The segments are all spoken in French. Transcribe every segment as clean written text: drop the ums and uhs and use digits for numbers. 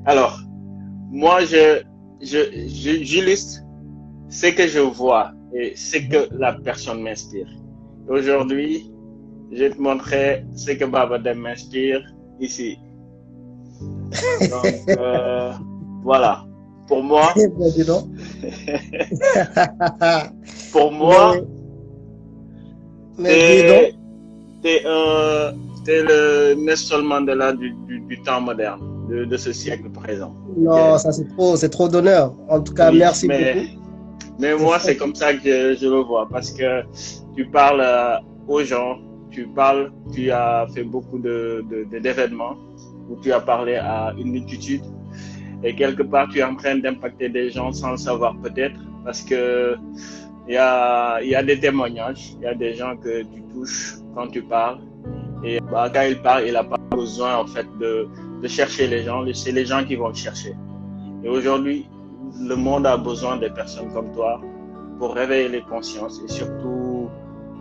Alors, moi, j'illustre ce que je vois et ce que la personne m'inspire. Aujourd'hui, je vais te montrer ce que Babadem m'inspire ici. Donc, voilà. Pour moi, Ben, dis donc. pour Mais, moi, mais dis donc. t'es, t'es t'es le Nelson Mandela du temps moderne, de ce siècle présent. Non, Ok? ça c'est trop d'honneur. En tout cas, Oui, merci beaucoup. mais C'est moi, c'est franchement. comme ça que je le vois parce que tu parles aux gens, tu as fait beaucoup d'événements où tu as parlé à une multitude et quelque part, tu es en train d'impacter des gens sans le savoir peut-être parce que il y a des témoignages, il y a des gens que tu touches quand tu parles et bah, quand il parle, il n'a pas besoin en fait de chercher les gens, c'est les gens qui vont le chercher. Et aujourd'hui, le monde a besoin des personnes comme toi pour réveiller les consciences et surtout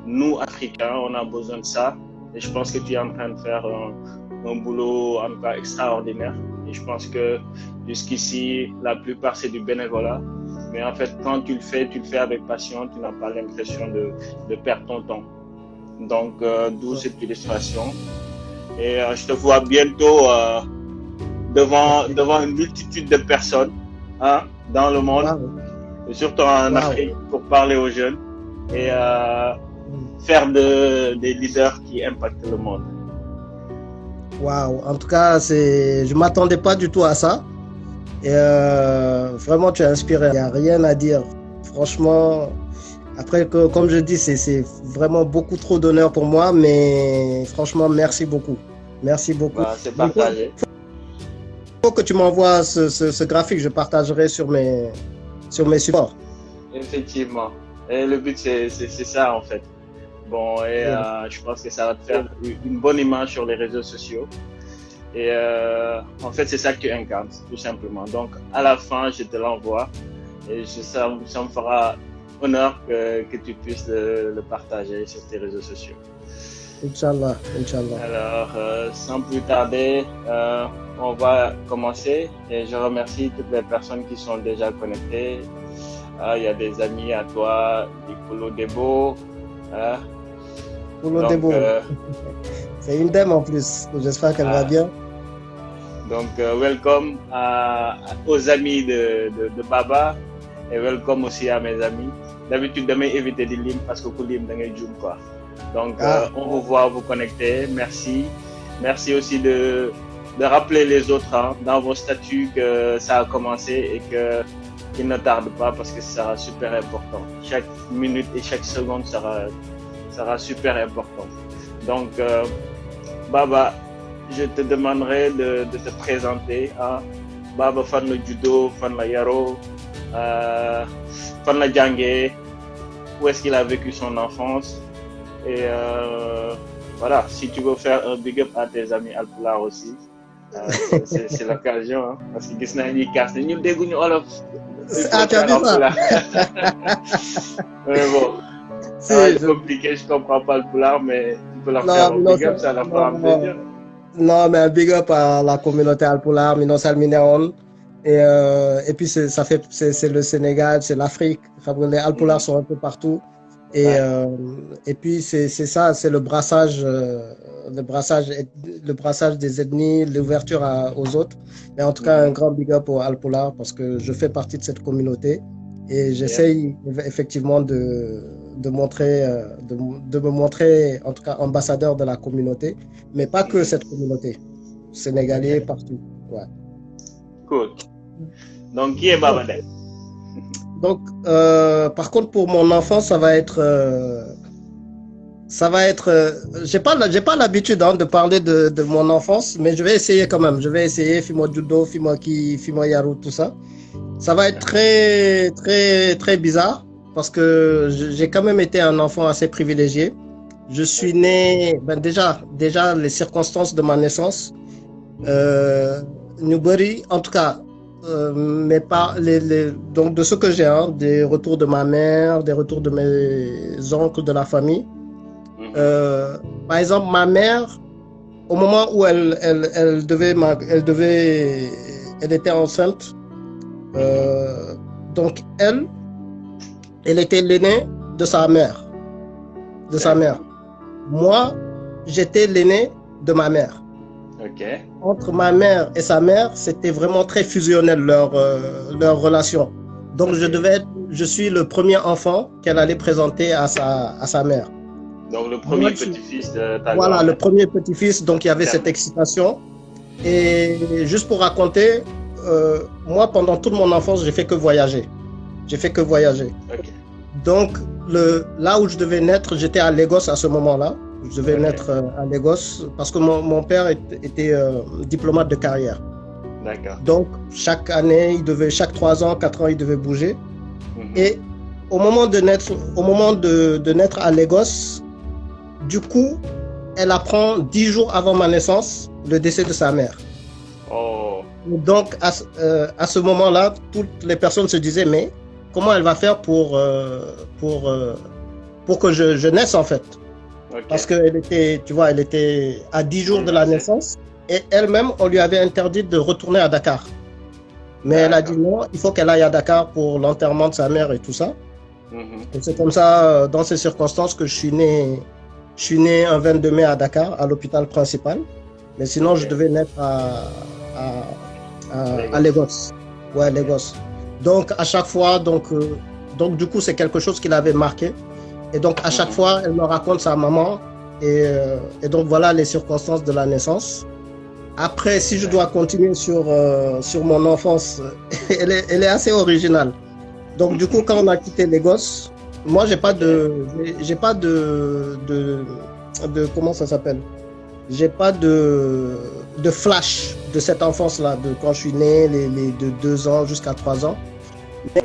nous Africains, on a besoin de ça. Et je pense que tu es en train de faire un boulot en tout cas extraordinaire. Et je pense que jusqu'ici, la plupart c'est du bénévolat. Mais en fait, quand tu le fais avec passion, tu n'as pas l'impression de perdre ton temps. Donc, d'où cette illustration. Et je te vois bientôt devant une multitude de personnes hein, dans le monde, Waouh, et surtout en waouh. Afrique, pour parler aux jeunes et faire des leaders qui impactent le monde. Waouh. En tout cas, je m'attendais pas du tout à ça. Et vraiment, tu es inspiré. Il n'y a rien à dire. Franchement, après, comme je dis, c'est vraiment beaucoup trop d'honneur pour moi. Mais franchement, merci beaucoup. Merci beaucoup. Bah, c'est Il partagé, faut que tu m'envoies ce graphique. Je partagerai sur mes supports. effectivement. Et le but, c'est ça, en fait. Bon, et je pense que ça va te faire une bonne image sur les réseaux sociaux. Et en fait, c'est ça que tu incarnes, tout simplement. Donc, à la fin, je te l'envoie. Et ça me fera honneur que tu puisses le partager sur tes réseaux sociaux. Inch'Allah, Inch'Allah. Alors, sans plus tarder, on va commencer. Et je remercie toutes les personnes qui sont déjà connectées. Il y a des amis à toi, Nicolo Debo. Hein. Pour le Donc, débo. C'est une dame en plus. J'espère qu'elle va ah, bien. donc welcome aux amis de Baba et welcome aussi à mes amis. D'habitude, damay éviter des limes parce que ku lim da ngay juum quoi. Donc, Ah, on vous voit vous connecter. Merci. Merci aussi de rappeler les autres hein, dans vos statuts que ça a commencé et qu'il ne tarde pas parce que ça sera super important. Chaque minute et chaque seconde sera super important. Donc, Baba, je te demanderai de te présenter. Hein. Baba fan la judo, fan la yaro, fan la jangé, où est-ce qu'il a vécu son enfance. Et voilà, si tu veux faire un big up à tes amis Alpulaar aussi, c'est l'occasion. Hein, parce que gis naa ñuy casse ne ñun dégguñu olof, il faut ah, tu as faire vu ça? Alpulaar. Mais bon, ça va Si, être compliqué, je comprends pas le Alpulaar, mais tu peux leur faire non, un big up, ça leur fera plaisir. non, non, mais un big up à la communauté Alpolar, Minos Salmineon. Et puis, c'est le Sénégal, c'est l'Afrique. Les Alpolars Mhm. sont un peu partout. Et, Ouais. euh, et puis, c'est ça, c'est le brassage des ethnies, l'ouverture aux autres. Mais en tout cas, un Mhm. grand big up aux Alpolars parce que je fais partie de cette communauté et Yes. j'essaye effectivement de me montrer, en tout cas, ambassadeur de la communauté, mais pas que Mhm. cette communauté, sénégalais Ok. partout. Ouais. Cool. Donc, qui est Donc, Babadem? par contre, pour mon enfant, j'ai pas l'habitude hein, de parler de mon enfance, mais je vais essayer quand même. Je vais essayer Fimo Judo, Fimo Yaru, tout ça. Ça va être très, très, très bizarre parce que j'ai quand même été un enfant assez privilégié. Je suis Ok. né, ben déjà les circonstances de ma naissance, euh, Newbury, en tout cas, donc de ce que j'ai, hein, des retours de ma mère, des retours de mes oncles, de la famille. Mhm. Euh, Par exemple, ma mère, au moment où elle devait elle était enceinte. Donc elle était l'aînée de sa mère. Moi, j'étais l'aîné de ma mère. Ok. Entre ma mère et sa mère, c'était vraiment très fusionnel leur relation. Donc je suis le premier enfant qu'elle allait présenter à sa mère. Donc le premier petit-fils de ta Voilà, grand-mère. le premier petit-fils, donc il y avait cette excitation. Et juste pour raconter, moi pendant toute mon enfance, j'ai fait que voyager. Ok. Donc là où je devais naître, j'étais à Lagos à ce moment-là. Je devais naître à Lagos parce que mon père était diplomate de carrière. D'accord. Donc chaque année, chaque 3 ans, 4 ans, il devait bouger. Et au moment de naître à Lagos, du coup, elle apprend 10 jours avant ma naissance le décès de sa mère. Oh. Donc à ce moment-là, toutes les personnes se disaient mais comment elle va faire pour que je naisse en fait. Okay. Parce qu'elle était, tu vois, elle était à 10 jours de la naissance et elle-même, on lui avait interdit de retourner à Dakar. Mais elle a dit non, il faut qu'elle aille à Dakar pour l'enterrement de sa mère et tout ça. Et c'est comme ça, dans ces circonstances, que je suis né un 22 mai à Dakar, à l'hôpital principal. Mais sinon, je devais naître à Lagos. Ouais, Lagos. Donc, à chaque fois, donc du coup, c'est quelque chose qui l'avait marqué. Et donc, à chaque fois, elle me raconte sa maman. Et donc, voilà les circonstances de la naissance. Après, si je dois continuer sur mon enfance, elle est assez originale. Donc, du coup, quand on a quitté Lagos, moi, j'ai pas de comment ça s'appelle? J'ai pas de flash de cette enfance-là, de quand je suis né, de 2 ans jusqu'à 3 ans. Mais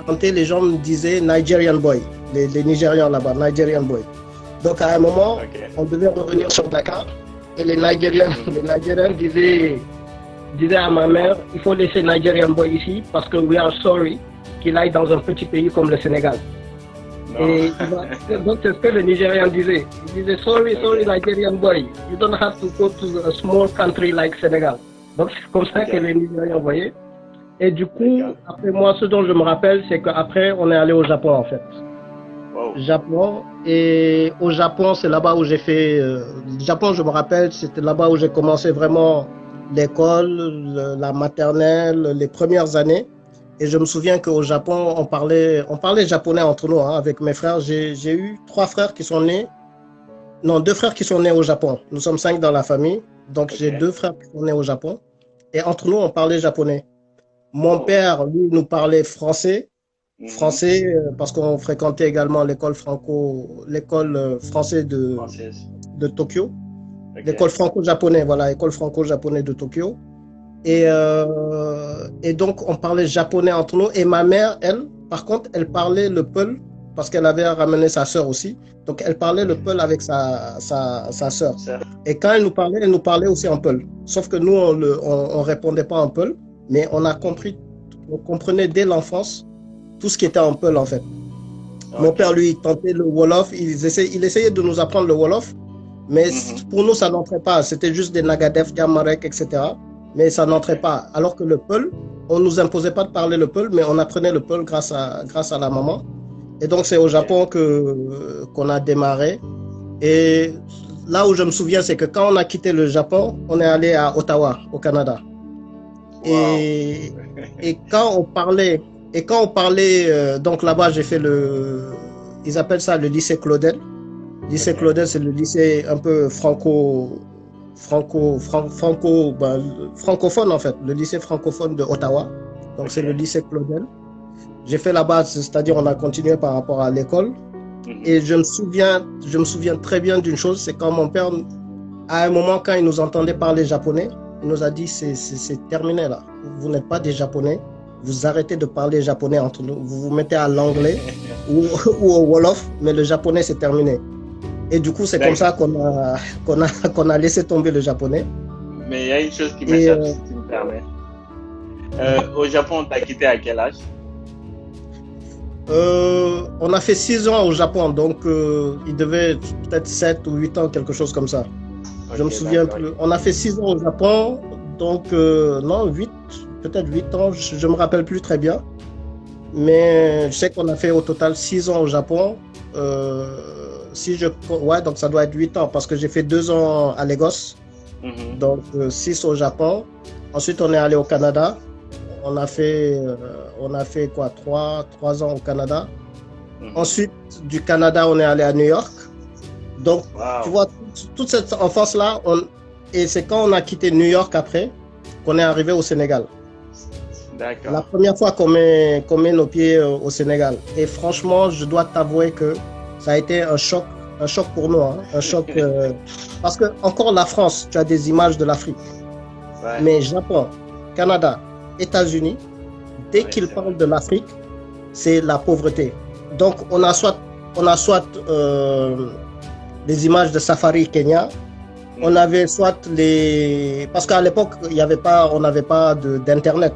quand les gens me disaient Nigerian boy, les Nigérians là-bas, Nigerian boy. Donc, à un moment, on devait revenir sur Dakar. Et les Nigériens disaient à ma mère, il faut laisser Nigerian boy ici parce que we are sorry qu'il aille dans un petit pays comme le Sénégal. Et donc c'est ce que les Nigérians disaient. Ils disaient sorry Nigerian boy, you don't have to go to a small country like Sénégal. Donc c'est comme ça que les Nigérians voyaient. Et du coup, après moi, ce dont je me rappelle, c'est qu'après on est allé au Japon en fait. Japon, et au Japon, c'est là-bas où j'ai fait. Japon, je me rappelle, c'était là-bas où j'ai commencé vraiment l'école, la maternelle, les premières années. Et je me souviens qu'au Japon, on parlait japonais entre nous, hein, avec mes frères. J'ai eu 3 frères qui sont nés. Non, 2 frères qui sont nés au Japon. Nous sommes 5 dans la famille. Donc j'ai 2 frères qui sont nés au Japon. Et entre nous, on parlait japonais. Mon père, lui, nous parlait français. Parce qu'on fréquentait également l'école française de Tokyo, l'école franco-japonaise, voilà, école franco-japonaise de Tokyo. Et donc on parlait japonais entre nous. Et ma mère, elle, par contre, elle parlait le peul parce qu'elle avait ramené sa sœur aussi. Donc elle parlait le peul avec sa sœur. Et quand elle nous parlait aussi en peul. Sauf que nous, on répondait pas en peul, mais on comprenait dès l'enfance tout ce qui était en peul en fait. Mon père lui tentait le Wolof, il essayait de nous apprendre le Wolof, mais pour nous ça n'entrait pas, c'était juste des Nagadef, Diamarek, etc. Mais ça n'entrait pas. Alors que le peul, on nous imposait pas de parler le peul, mais on apprenait le peul grâce à la maman. Et donc c'est au Japon qu'on a démarré. Et là où je me souviens, c'est que quand on a quitté le Japon, on est allé à Ottawa, au Canada. Et quand on parlait, donc là-bas, j'ai fait ils appellent ça le lycée Claudel. Lycée Claudel, c'est le lycée un peu francophone en fait, le lycée francophone de Ottawa. Donc c'est le lycée Claudel. J'ai fait là-bas, c'est-à-dire on a continué par rapport à l'école. Et je me souviens très bien d'une chose, c'est quand mon père, à un moment, quand il nous entendait parler japonais, il nous a dit c'est terminé là. Vous n'êtes pas des Japonais. Vous arrêtez de parler japonais entre nous. Vous vous mettez à l'anglais ou au Wolof, mais le japonais c'est terminé. Et du coup, c'est comme ça qu'on a laissé tomber le japonais. Mais il y a une chose qui m'échappe, si tu me permets. Au Japon, tu as quitté à quel âge? On a fait 6 ans au Japon, donc il devait peut-être 7 ou 8 ans, quelque chose comme ça. Je me souviens plus. On a fait 6 ans au Japon, Donc, non, 8, peut-être 8 ans, je ne me rappelle plus très bien. Mais je sais qu'on a fait au total 6 ans au Japon. Ouais, donc ça doit être 8 ans parce que j'ai fait 2 ans à Lagos. Donc 6 au Japon. Ensuite, on est allé au Canada. On a fait quoi, 3 ans au Canada. Ensuite, du Canada, on est allé à New York. Donc, tu vois, toute cette enfance-là, et c'est quand on a quitté New York après qu'on est arrivé au Sénégal. D'accord. La première fois qu'on met nos pieds au Sénégal. Et franchement, je dois t'avouer que ça a été un choc pour nous. Hein, un choc parce que encore la France, tu as des images de l'Afrique. Ouais. Mais Japon, Canada, États-Unis, dès qu'ils parlent de l'Afrique, c'est la pauvreté. Donc on a soit des images de safari Kenya. On avait soit parce qu'à l'époque on n'avait pas d'internet.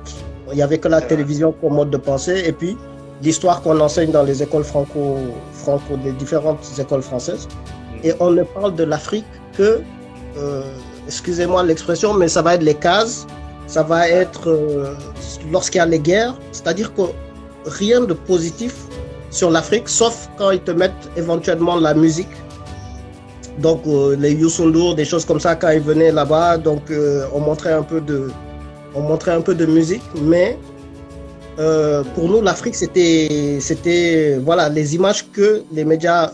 Il n'y avait que la télévision comme mode de pensée et puis l'histoire qu'on enseigne dans les écoles des différentes écoles françaises. Et on ne parle de l'Afrique que, excusez-moi l'expression, mais ça va être les cases, ça va être lorsqu'il y a les guerres, c'est-à-dire que rien de positif sur l'Afrique, sauf quand ils te mettent éventuellement la musique. Donc les Youssou N'Dour, des choses comme ça, quand ils venaient là-bas, donc on montrait un peu de musique, mais pour nous, l'Afrique, c'était voilà, les images que les médias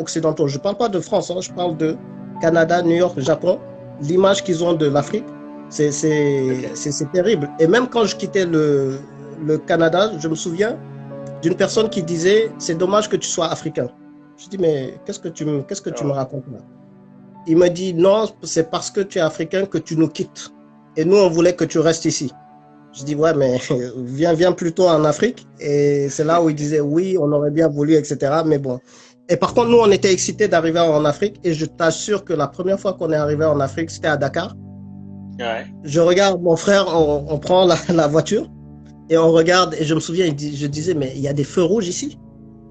occidentaux, je ne parle pas de France, hein, je parle de Canada, New York, Japon, l'image qu'ils ont de l'Afrique, c'est terrible. Et même quand je quittais le Canada, je me souviens d'une personne qui disait « c'est dommage que tu sois africain ». Je dis « mais qu'est-ce que tu me racontes là ?» Il me dit « non, c'est parce que tu es africain que tu nous quittes. Et nous, on voulait que tu restes ici. » Je dis, ouais, mais viens plutôt en Afrique. Et c'est là où il disait, oui, on aurait bien voulu, etc. Mais bon. Et par contre, nous, on était excités d'arriver en Afrique. Et je t'assure que la première fois qu'on est arrivé en Afrique, c'était à Dakar. Ouais. Je regarde mon frère, on prend la voiture et on regarde. Et je me souviens, je disais, mais il y a des feux rouges ici.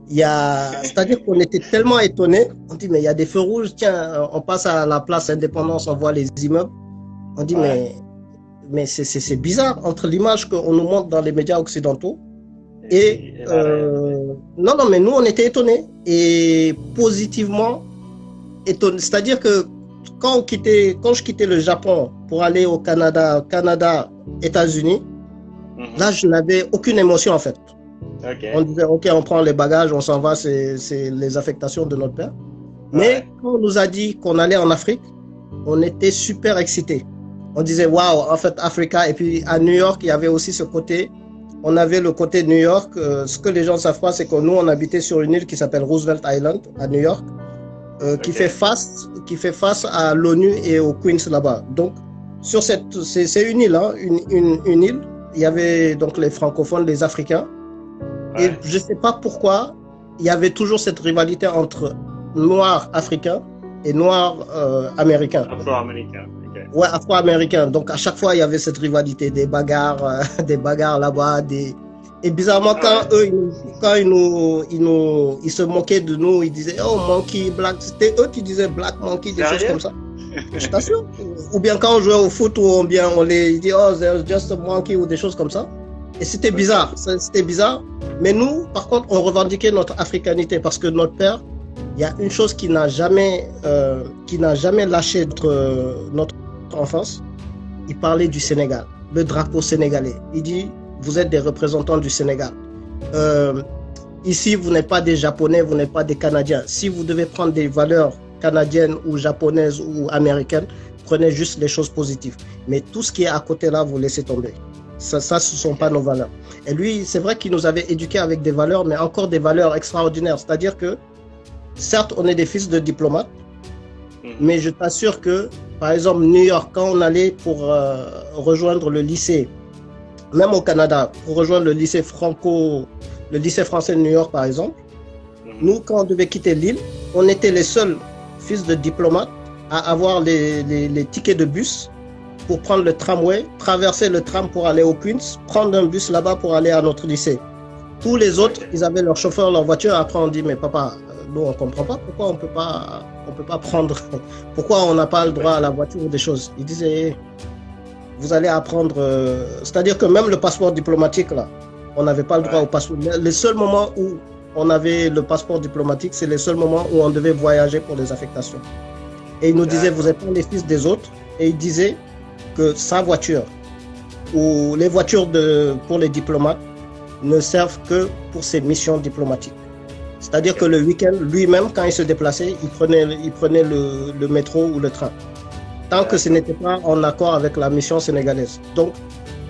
C'est-à-dire qu'on était tellement étonnés. On dit, mais il y a des feux rouges. Tiens, on passe à la place Indépendance, on voit les immeubles. On dit, mais c'est bizarre entre l'image qu'on nous montre dans les médias occidentaux et non, mais nous on était étonnés et positivement étonnés. C'est-à-dire que quand je quittais le Japon pour aller au Canada, États-Unis, là je n'avais aucune émotion en fait. Okay. On disait ok, on prend les bagages, on s'en va, c'est les affectations de notre père. Mais quand on nous a dit qu'on allait en Afrique, on était super excités. On disait waouh, en fait Africa. Et puis à New York, il y avait aussi ce côté. On avait le côté New York. Ce que les gens ne savent pas, c'est que nous, on habitait sur une île qui s'appelle Roosevelt Island à New York, qui fait face à l'ONU et au Queens là-bas. Donc sur c'est une île, hein, une île. Il y avait donc les francophones, les Africains. Ouais. Et je ne sais pas pourquoi, il y avait toujours cette rivalité entre Noirs africains et Noirs américains. Afro-américains. Ouais, afro-américains. Donc à chaque fois, il y avait cette rivalité, des bagarres là-bas, et bizarrement quand ils se moquaient de nous, ils disaient oh monkey black, c'était eux qui disaient black monkey, des choses comme ça. Je t'assure. Ou bien quand on jouait au foot on les dit oh there's just a monkey ou des choses comme ça. Et c'était bizarre, Mais nous, par contre, on revendiquait notre africanité parce que notre père, il y a une chose qui n'a jamais lâché notre enfance. Il parlait du Sénégal, le drapeau sénégalais. Il dit, vous êtes des représentants du Sénégal. Ici, vous n'êtes pas des Japonais, vous n'êtes pas des Canadiens. Si vous devez prendre des valeurs canadiennes ou japonaises ou américaines, prenez juste les choses positives. Mais tout ce qui est à côté là, vous laissez tomber. Ça, ce ne sont pas nos valeurs. Et lui, c'est vrai qu'il nous avait éduqués avec des valeurs, mais encore des valeurs extraordinaires. C'est-à-dire que, certes, on est des fils de diplomates, mais je t'assure que, par exemple, New York, quand on allait pour rejoindre le lycée, même au Canada, pour rejoindre le lycée français de New York, par exemple, nous, quand on devait quitter l'île, on était les seuls fils de diplomates à avoir les tickets de bus pour prendre le tramway, traverser le tram pour aller au Queens, prendre un bus là-bas pour aller à notre lycée. Tous les autres, ils avaient leur chauffeur, leur voiture. Après, on dit, mais papa, nous, on ne comprend pas pourquoi on peut pas prendre, pourquoi on n'a pas le droit à la voiture ou des choses. Il disait, vous allez apprendre, c'est-à-dire que même le passeport diplomatique, là, on n'avait pas le droit au passeport. Les seuls moments où on avait le passeport diplomatique, c'est les seuls moments où on devait voyager pour les affectations. Et il nous disait, vous êtes pas les fils des autres. Et il disait que sa voiture ou les voitures pour les diplomates ne servent que pour ses missions diplomatiques. C'est-à-dire que le week-end, lui-même, quand il se déplaçait, il prenait le métro ou le train. Tant que ce n'était pas en accord avec la mission sénégalaise. Donc,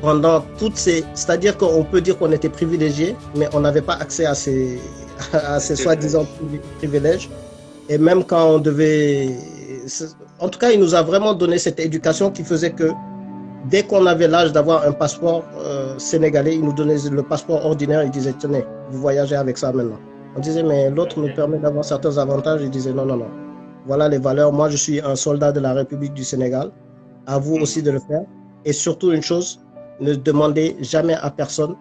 pendant toutes ces... C'est-à-dire qu'on peut dire qu'on était privilégiés, mais on n'avait pas accès à ces soi-disant privilèges. Et même quand on devait... En tout cas, il nous a vraiment donné cette éducation qui faisait que dès qu'on avait l'âge d'avoir un passeport sénégalais, il nous donnait le passeport ordinaire. Il disait, tenez, vous voyagez avec ça maintenant. On disait, mais l'autre nous permet d'avoir certains avantages. Il disait, non, non, non. Voilà les valeurs. Moi, je suis un soldat de la République du Sénégal. À vous aussi de le faire. Et surtout, une chose, ne demandez jamais à personne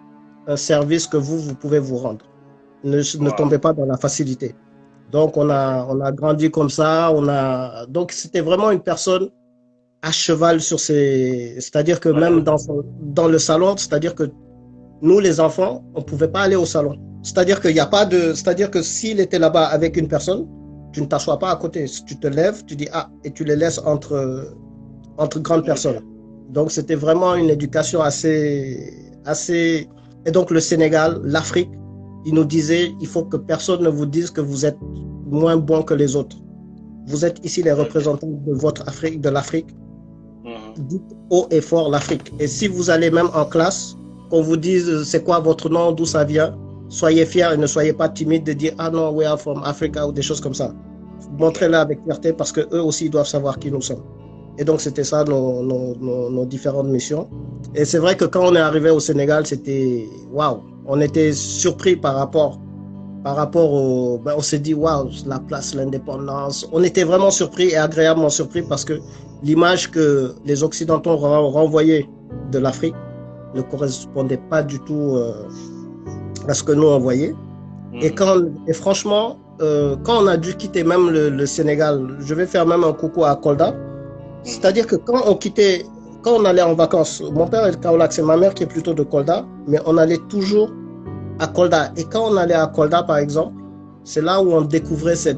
un service que vous pouvez vous rendre. Ne tombez pas dans la facilité. Donc, on a grandi comme ça. Donc, c'était vraiment une personne à cheval sur ses... C'est-à-dire que même dans le salon, c'est-à-dire que nous, les enfants, on ne pouvait pas aller au salon. C'est-à-dire qu'il n'y a pas de... C'est-à-dire que s'il était là-bas avec une personne, tu ne t'assois pas à côté. Tu te lèves, tu dis « Ah » et tu les laisses entre grandes personnes. Donc, c'était vraiment une éducation assez... Et donc, le Sénégal, l'Afrique, il nous disait « Il faut que personne ne vous dise que vous êtes moins bon que les autres. Vous êtes ici les représentants de votre Afrique, de l'Afrique. Dites haut et fort l'Afrique. Et si vous allez même en classe, qu'on vous dise c'est quoi votre nom, d'où ça vient, soyez fiers et ne soyez pas timides de dire ah non, we are from Africa ou des choses comme ça. Montrez-le avec fierté parce que eux aussi doivent savoir qui nous sommes. Et donc c'était ça nos différentes missions. Et c'est vrai que quand on est arrivé au Sénégal, c'était waouh. On était surpris par rapport au... on s'est dit waouh, la place, l'indépendance. On était vraiment surpris et agréablement surpris parce que l'image que les Occidentaux renvoyaient de l'Afrique ne correspondait pas du tout à ce que nous on voyait. Et franchement, quand on a dû quitter même le Sénégal, je vais faire même un coucou à Kolda. C'est-à-dire que quand on allait en vacances, mon père est de Kaolack, c'est ma mère qui est plutôt de Kolda, mais on allait toujours à Kolda. Et quand on allait à Kolda, par exemple, c'est là où on découvrait cette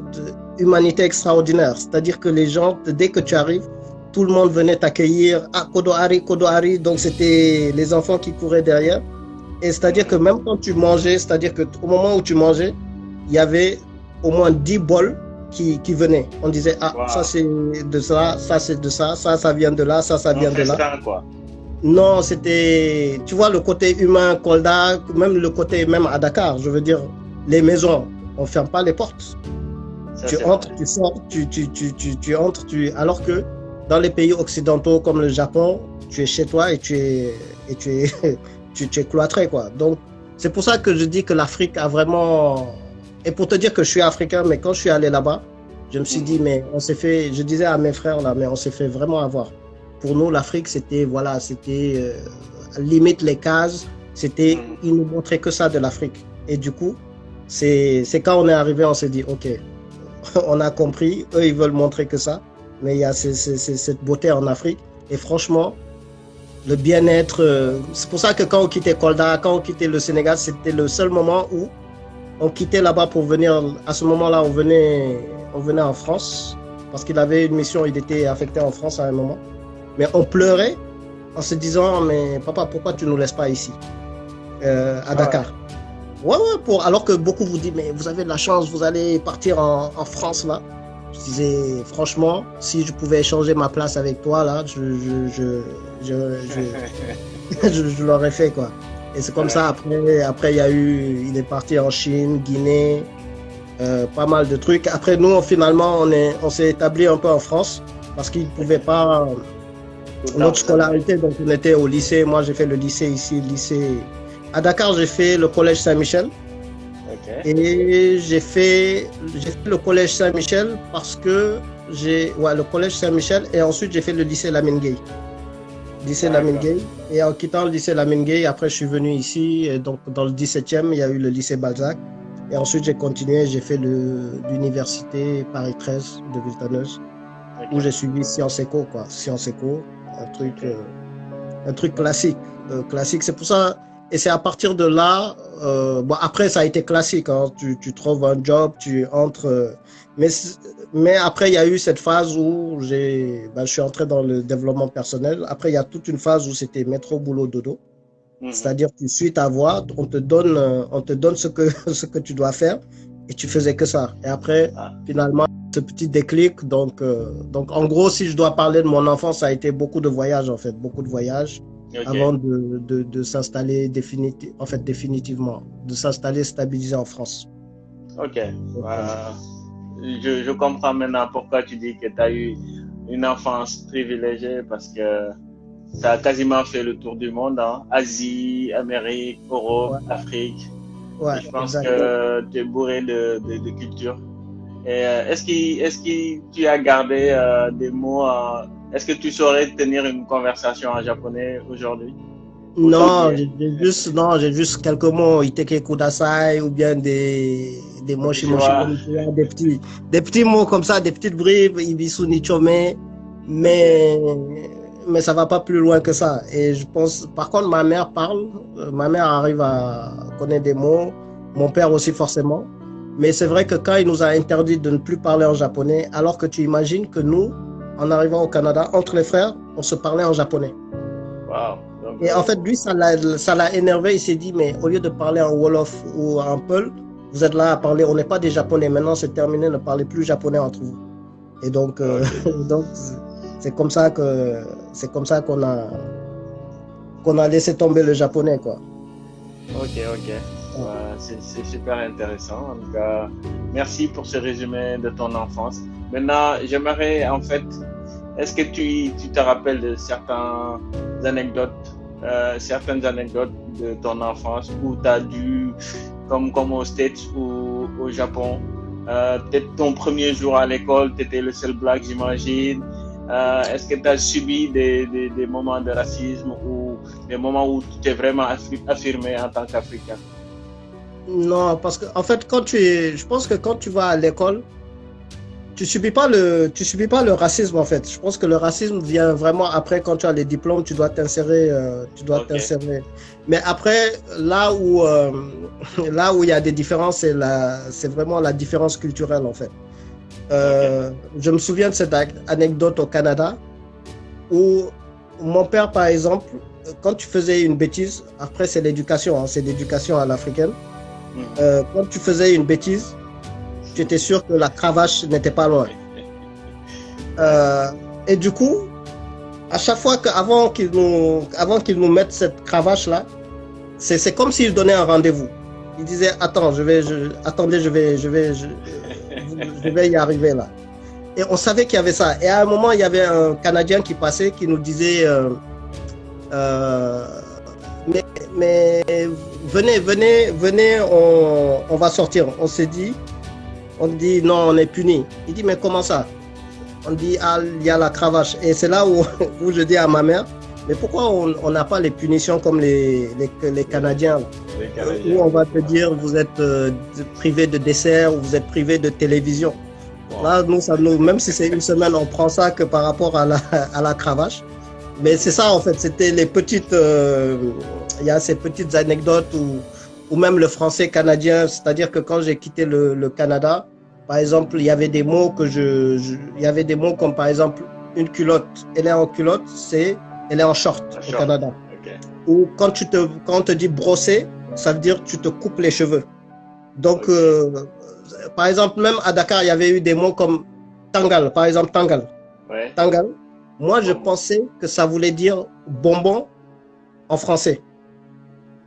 humanité extraordinaire. C'est-à-dire que les gens, dès que tu arrives, tout le monde venait t'accueillir. Ah, Kodo Hari. Donc, c'était les enfants qui couraient derrière. Et c'est-à-dire que même quand tu mangeais, c'est-à-dire qu'au moment où tu mangeais, il y avait au moins 10 bols qui venaient. On disait, ah, ça c'est de ça, ça c'est de ça, ça vient de là, ça vient de là. Quoi. Non, c'était, tu vois, le côté humain, Kolda, même le côté, même à Dakar, je veux dire, les maisons, on ne ferme pas les portes. Ça, tu entres, tu sors, tu entres, alors que dans les pays occidentaux comme le Japon, tu es chez toi et tu es cloîtré, quoi. Donc, c'est pour ça que je dis que l'Afrique a vraiment... Et pour te dire que je suis africain, mais quand je suis allé là-bas, je me suis dit, mais on s'est fait... Je disais à mes frères, là, mais on s'est fait vraiment avoir. Pour nous, l'Afrique, c'était, voilà, c'était limite les cases. C'était, ils nous montraient que ça de l'Afrique. Et du coup, c'est quand on est arrivé, on s'est dit, OK, on a compris, eux, ils veulent montrer que ça. Mais il y a cette beauté en Afrique. Et franchement, le bien-être, c'est pour ça que quand on quittait Kolda, quand on quittait le Sénégal, c'était le seul moment où on quittait là-bas pour venir. À ce moment-là, on venait en France parce qu'il avait une mission, il était affecté en France à un moment. Mais on pleurait en se disant, mais papa, pourquoi tu ne nous laisses pas ici, à Dakar? Ouais, alors que beaucoup vous disent, mais vous avez de la chance, vous allez partir en France là. Je disais, franchement, si je pouvais échanger ma place avec toi là, je l'aurais fait, quoi. Et c'est comme ça, après il est parti en Chine, Guinée, pas mal de trucs. Après nous, finalement, on s'est établi un peu en France parce qu'ils ne pouvaient pas... Notre scolarité, donc on était au lycée. Moi, j'ai fait le lycée ici, à Dakar, j'ai fait le collège Saint-Michel. Okay. Et j'ai fait le collège Saint-Michel parce que le collège Saint-Michel et ensuite j'ai fait le lycée Lamine Gueye. Lamine Gueye. Et en quittant le lycée Lamine Gueye, après je suis venu ici, et donc dans le 17e, il y a eu le lycée Balzac. Et ensuite j'ai continué, j'ai fait l'université Paris 13 de Villetaneuse, où j'ai suivi Sciences Éco, un truc un truc classique. Classique, c'est pour ça. Et c'est à partir de là, bon, après, ça a été classique, hein, tu trouves un job, tu entres. Mais après, il y a eu cette phase où je suis entré dans le développement personnel. Après, il y a toute une phase où c'était métro, boulot, dodo. C'est-à-dire, tu suis ta voie, on te donne ce que tu dois faire et tu faisais que ça. Et après, finalement, ce petit déclic. Donc, en gros, si je dois parler de mon enfance, ça a été beaucoup de voyages, en fait, beaucoup de voyages. Okay. Avant de s'installer définitivement, de s'installer stabilisé en France. Ok. Je comprends maintenant pourquoi tu dis que tu as eu une enfance privilégiée parce que ça a quasiment fait le tour du monde, hein? Asie, Amérique, Europe, Afrique. Je pense que tu es bourré de culture. Et est-ce que tu as gardé des mots est-ce que tu saurais tenir une conversation en japonais aujourd'hui? Non, j'ai juste quelques mots, iteke kudasai, ou bien des mots des petits mots comme ça, des petites bribes, ibisu nichome, mais ça va pas plus loin que ça. Et je pense, par contre, ma mère arrive à connaître des mots, mon père aussi forcément. Mais c'est vrai que quand il nous a interdit de ne plus parler en japonais, alors que tu imagines que nous, en arrivant au Canada, entre les frères, on se parlait en japonais. Wow. Et en fait, lui, ça l'a énervé. Il s'est dit, mais au lieu de parler en Wolof ou en Peul, vous êtes là à parler, on n'est pas des Japonais. Maintenant, c'est terminé, ne parlez plus japonais entre vous. Et donc, donc c'est comme ça qu'on a laissé tomber le japonais, quoi. Ok. C'est super intéressant. En tout cas, merci pour ce résumé de ton enfance. Maintenant, j'aimerais en fait, est-ce que tu te rappelles de certaines anecdotes de ton enfance où tu as dû, comme aux States ou au Japon, peut-être ton premier jour à l'école, tu étais le seul black, j'imagine. Est-ce que tu as subi des moments de racisme ou des moments où tu t'es vraiment affirmé en tant qu'Africain? Non, parce que en fait, je pense que quand tu vas à l'école, tu subis pas le racisme en fait. Je pense que le racisme vient vraiment après quand tu as les diplômes, tu dois t'insérer, t'insérer. Mais après, là où il y a des différences, c'est vraiment la différence culturelle en fait. Je me souviens de cette anecdote au Canada où mon père, par exemple, quand tu faisais une bêtise, après c'est l'éducation, hein, c'est l'éducation à l'africaine. Quand tu faisais une bêtise, tu étais sûr que la cravache n'était pas loin. Et du coup, à chaque fois avant qu'ils nous mettent cette cravache là, c'est comme s'ils donnaient un rendez-vous. Ils disaient attends, je vais y arriver là. Et on savait qu'il y avait ça. Et à un moment, il y avait un Canadien qui passait, qui nous disait mais venez, on va sortir. On dit non, on est puni. Il dit mais comment ça? On dit il y a la cravache. Et c'est là où je dis à ma mère, mais pourquoi on n'a pas les punitions comme les Canadiens, où on va te dire vous êtes privé de dessert ou vous êtes privé de télévision. Wow. Là, même si c'est une semaine, on prend ça que par rapport à la cravache. Mais c'est ça en fait, c'était les petites, il y a ces petites anecdotes ou même le français canadien, c'est-à-dire que quand j'ai quitté le Canada, par exemple, il y avait des mots il y avait des mots comme par exemple une culotte, elle est en culotte, elle est en short au Canada. Okay. Ou quand on te dit brosser, ça veut dire tu te coupes les cheveux. Donc, par exemple, même à Dakar, il y avait eu des mots comme tangal, par exemple tangal. Ouais. Tangal. Moi, je pensais que ça voulait dire bonbon en français.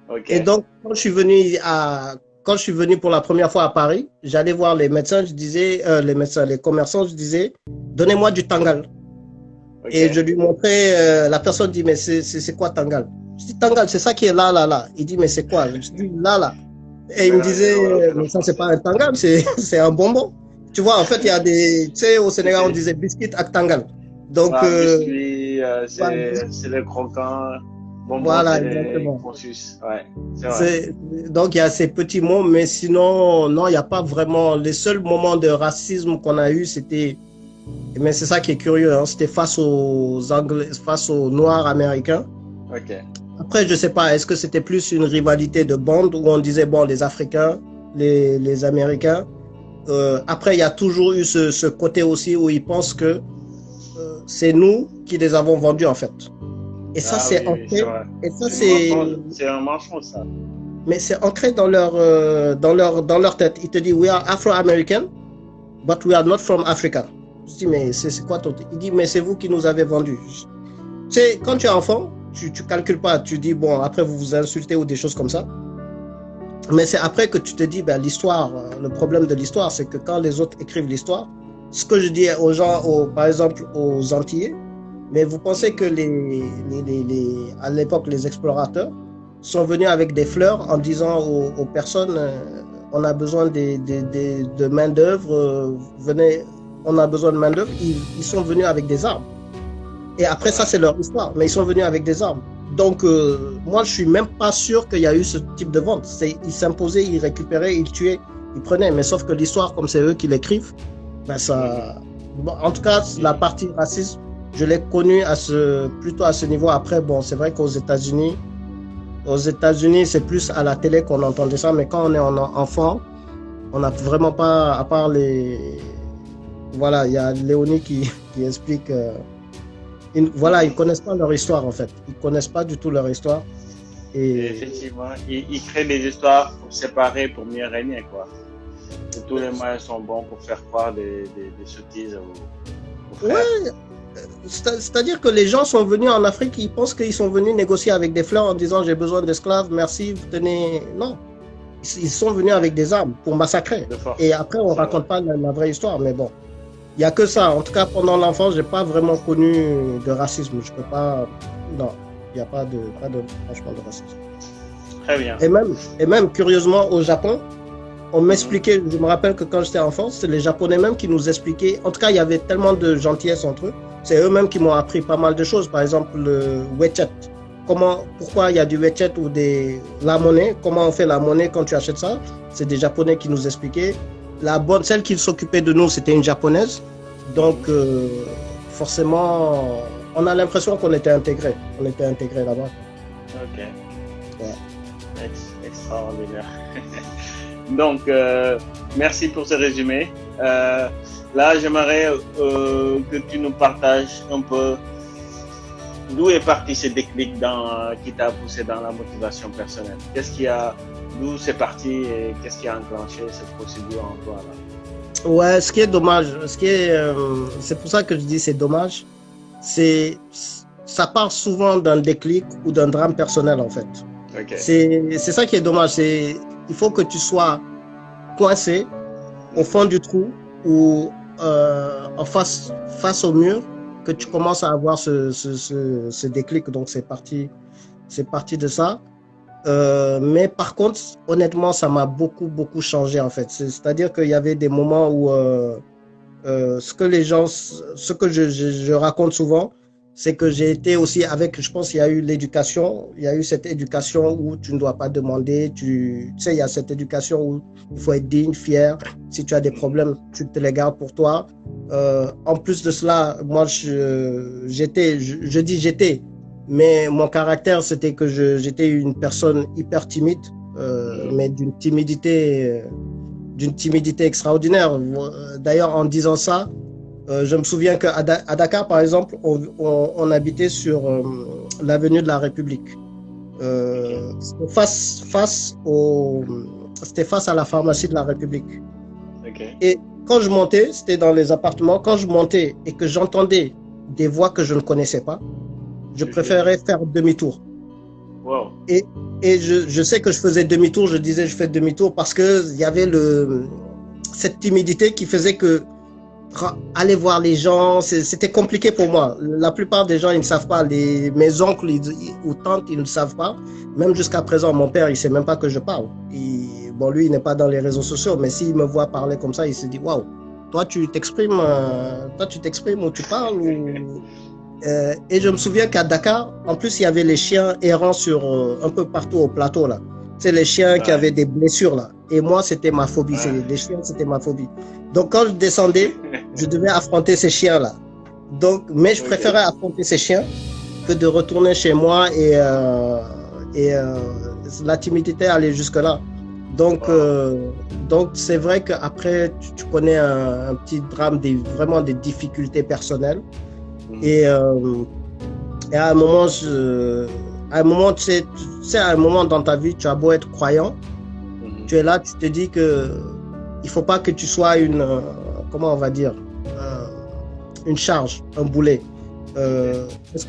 Okay. Et donc, quand je suis venu pour la première fois à Paris, j'allais voir les médecins, je disais, les commerçants, je disais, donnez-moi du tangal. Okay. Et je lui montrais, la personne dit, mais c'est quoi tangal? Je dis, tangal, c'est ça qui est là. Il dit, mais c'est quoi? Je dis, là. Et il me disait, mais ça, c'est pas un tangal, c'est un bonbon. Tu vois, en fait, il y a tu sais, au Sénégal, on disait biscuit avec tangal. Donc, biscuit, c'est le croquant. Bonbon, voilà, exactement. Consus. Ouais, c'est vrai. Donc, il y a ces petits mots, mais sinon, non, il n'y a pas vraiment. Les seuls moments de racisme qu'on a eu, mais c'est ça qui est curieux, hein, c'était face aux Anglais, face aux Noirs américains. Ok. Après, je sais pas, est-ce que c'était plus une rivalité de bande où on disait, bon, les Africains, les Américains. Après, il y a toujours eu ce côté aussi où ils pensent que c'est nous qui les avons vendus, en fait. Et ça, Ah c'est oui, oui, c'est ancré. vrai. Et ça, c'est. C'est un mensonge, ça. Mais c'est ancré dans leur tête. Ils te disent, we are Afro-American, but we are not from Africa. Je dis, mais c'est quoi ton. Il dit, mais c'est vous qui nous avez vendus. Tu sais, quand tu es enfant, tu calcules pas. Tu dis, bon, après, vous vous insultez ou des choses comme ça. Mais c'est après que tu te dis, ben, l'histoire, le problème de l'histoire, c'est que quand les autres écrivent l'histoire, ce que je dis aux gens, par exemple aux Antillais, mais vous pensez que à l'époque, les explorateurs sont venus avec des fleurs en disant aux personnes, on a besoin de main-d'œuvre, venez, on a besoin de main-d'œuvre. Ils sont venus avec des armes. Et après, ça, c'est leur histoire, mais ils sont venus avec des armes. Donc, moi, je suis même pas sûr qu'il y a eu ce type de vente. Ils s'imposaient, ils récupéraient, ils tuaient, ils prenaient. Mais sauf que l'histoire, comme c'est eux qui l'écrivent, ben ça. Bon, en tout cas, la partie racisme, je l'ai connue plutôt à ce niveau. Après, bon, c'est vrai qu'aux États-Unis, c'est plus à la télé qu'on entendait ça. Mais quand on est enfant, on n'a vraiment pas, à part les. Voilà, il y a Léonie qui explique. Voilà, ils ne connaissent pas leur histoire en fait. Ils ne connaissent pas du tout leur histoire. Et effectivement, ils créent des histoires pour séparer, pour mieux régner, quoi. Et tous les moyens sont bons pour faire croire des sottises aux frères. Ouais, c'est-à-dire que les gens sont venus en Afrique, ils pensent qu'ils sont venus négocier avec des fleurs en disant j'ai besoin d'esclaves, merci, vous tenez. Non, ils sont venus avec des armes pour massacrer. Et après, on ne raconte pas la vraie histoire, mais bon. Il n'y a que ça. En tout cas, pendant l'enfance, je n'ai pas vraiment connu de racisme. Je peux pas. Non, il n'y a pas de franchement de racisme. Très bien. Et même, curieusement, au Japon, on m'expliquait, je me rappelle que quand j'étais enfant, c'est les Japonais même qui nous expliquaient. En tout cas, il y avait tellement de gentillesse entre eux. C'est eux-mêmes qui m'ont appris pas mal de choses. Par exemple, le wecchet. Pourquoi il y a du wecchet ou la monnaie. Comment on fait la monnaie quand tu achètes ça. C'est des Japonais qui nous expliquaient. Celle qui s'occupait de nous, c'était une japonaise. Donc, forcément, on a l'impression qu'on était intégrés. On était intégrés là-bas. Ok. Ouais. Extraordinaire. Donc, merci pour ce résumé. Là, j'aimerais que tu nous partages un peu d'où est parti ce déclic qui t'a poussé dans la motivation personnelle. D'où c'est parti et qu'est-ce qui a enclenché cette procédure en toi là? Ouais, ce qui est dommage, c'est pour ça que je dis c'est dommage, ça part souvent d'un déclic ou d'un drame personnel en fait. Okay. C'est ça qui est dommage, il faut que tu sois coincé au fond du trou ou face au mur que tu commences à avoir ce déclic. Donc c'est parti de ça. Mais par contre, honnêtement, ça m'a beaucoup changé en fait. C'est-à-dire qu'il y avait des moments où ce que je raconte souvent, c'est que j'ai été aussi je pense qu'il y a eu l'éducation, il y a eu cette éducation où tu ne dois pas demander, tu sais, il y a cette éducation où il faut être digne, fier. Si tu as des problèmes, tu te les gardes pour toi. En plus de cela, moi, mais mon caractère, c'était que j'étais une personne hyper timide, mais d'une timidité extraordinaire. D'ailleurs, en disant ça, je me souviens qu'à Dakar, par exemple, on habitait sur l'avenue de la République. C'était face à la pharmacie de la République. Okay. Et quand je montais, c'était dans les appartements, quand je montais et que j'entendais des voix que je ne connaissais pas, je préférais faire demi-tour. Wow. Et je sais que je faisais demi-tour, je disais je fais demi-tour parce qu'il y avait cette timidité qui faisait que aller voir les gens, c'était compliqué pour moi. La plupart des gens, ils ne savent pas. Mes oncles ou tantes, ils ne savent pas. Même jusqu'à présent, mon père, il ne sait même pas que je parle. Bon, lui, il n'est pas dans les réseaux sociaux, mais s'il me voit parler comme ça, il se dit, waouh, toi, tu t'exprimes ou tu parles et je me souviens qu'à Dakar, en plus, il y avait les chiens errants un peu partout au plateau, là. C'est les chiens qui avaient des blessures, là. Et moi, c'était ma phobie. Les chiens, c'était ma phobie. Donc, quand je descendais, je devais affronter ces chiens-là. Donc, mais je préférais affronter ces chiens que de retourner chez moi et la timidité allait jusque-là. Donc c'est vrai qu'après, tu connais un petit drame, vraiment des difficultés personnelles. Et à un moment, tu sais, à un moment dans ta vie, tu as beau être croyant, tu es là, tu te dis que il faut pas que tu sois comment on va dire, une charge, un boulet. Est-ce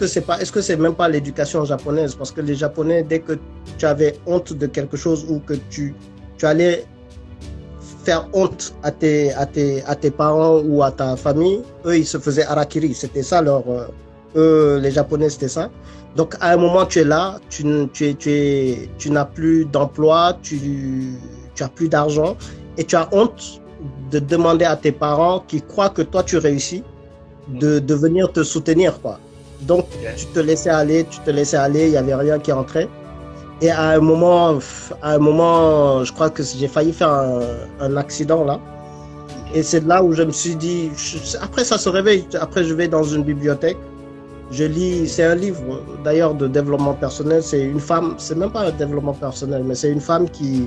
que c'est même pas l'éducation japonaise? Parce que les Japonais, dès que tu avais honte de quelque chose ou que tu allais faire honte à tes parents ou à ta famille, eux, ils se faisaient harakiri. C'était ça les Japonais, c'était ça. Donc, à un moment, tu es là, tu n'as plus d'emploi, tu as plus d'argent et tu as honte de demander à tes parents qui croient que toi, tu réussis, de venir te soutenir, quoi. Donc, tu te laissais aller, il n'y avait rien qui entrait. Et à un moment, je crois que j'ai failli faire un accident là. Et c'est là où je me suis dit, après ça se réveille, après je vais dans une bibliothèque, je lis, c'est un livre d'ailleurs de développement personnel, c'est une femme, c'est même pas un développement personnel, mais c'est une femme qui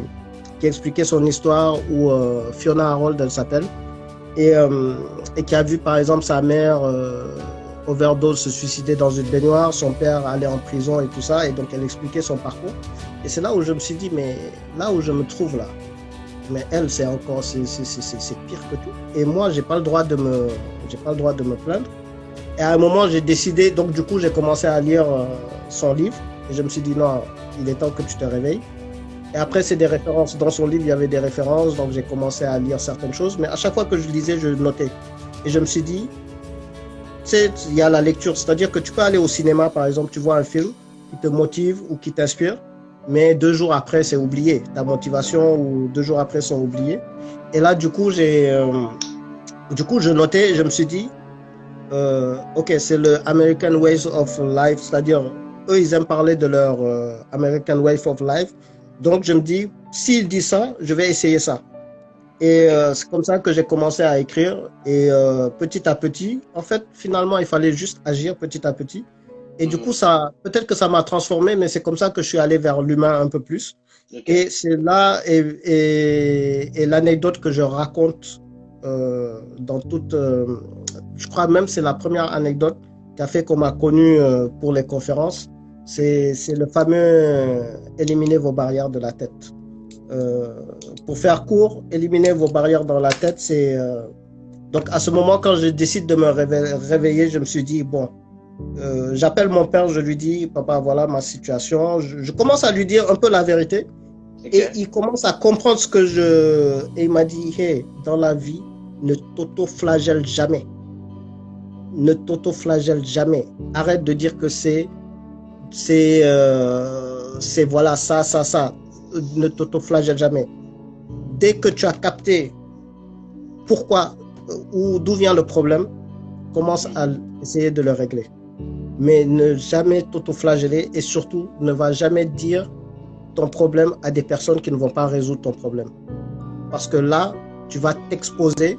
expliquait son histoire, où Fiona Harold elle s'appelle, et qui a vu par exemple sa mère overdose, se suicider dans une baignoire, son père allait en prison et tout ça, et donc elle expliquait son parcours. Et c'est là où je me suis dit, mais là où je me trouve là, mais elle c'est encore, c'est pire que tout. Et moi j'ai pas le droit de me plaindre. Et à un moment j'ai décidé, donc du coup j'ai commencé à lire son livre, et je me suis dit non, il est temps que tu te réveilles. Et après c'est des références, dans son livre il y avait des références, donc j'ai commencé à lire certaines choses, mais à chaque fois que je lisais, je notais. Et je me suis dit, il y a la lecture, c'est-à-dire que tu peux aller au cinéma, par exemple, tu vois un film qui te motive ou qui t'inspire, mais 2 jours après, c'est oublié. Ta motivation, ou 2 jours après, sont oubliés. Et là, du coup, je notais, je me suis dit, ok, c'est le American Ways of Life, c'est-à-dire, eux, ils aiment parler de leur American Way of Life. Donc, je me dis, s'ils disent ça, je vais essayer ça. Et c'est comme ça que j'ai commencé à écrire. Et petit à petit, en fait, finalement, il fallait juste agir petit à petit. Et du coup, peut-être que ça m'a transformé, mais c'est comme ça que je suis allé vers l'humain un peu plus. Okay. Et c'est là, et l'anecdote que je raconte dans toute... je crois même que c'est la première anecdote qui a fait qu'on m'a connu pour les conférences. C'est le fameux éliminer vos barrières de la tête. Pour faire court, éliminer vos barrières dans la tête, c'est... Donc à ce moment, quand je décide de me réveiller, je me suis dit, bon, j'appelle mon père, je lui dis, papa, voilà ma situation. Je commence à lui dire un peu la vérité. Okay. Et il commence à comprendre ce que Et il m'a dit, hey, dans la vie, ne t'auto-flagelle jamais. Ne t'auto-flagelle jamais. Arrête de dire que c'est voilà, ça. Ne t'auto-flagelle jamais. Dès que tu as capté pourquoi ou d'où vient le problème, commence à essayer de le régler. Mais ne jamais t'auto-flageller, et surtout ne va jamais dire ton problème à des personnes qui ne vont pas résoudre ton problème. Parce que là, tu vas t'exposer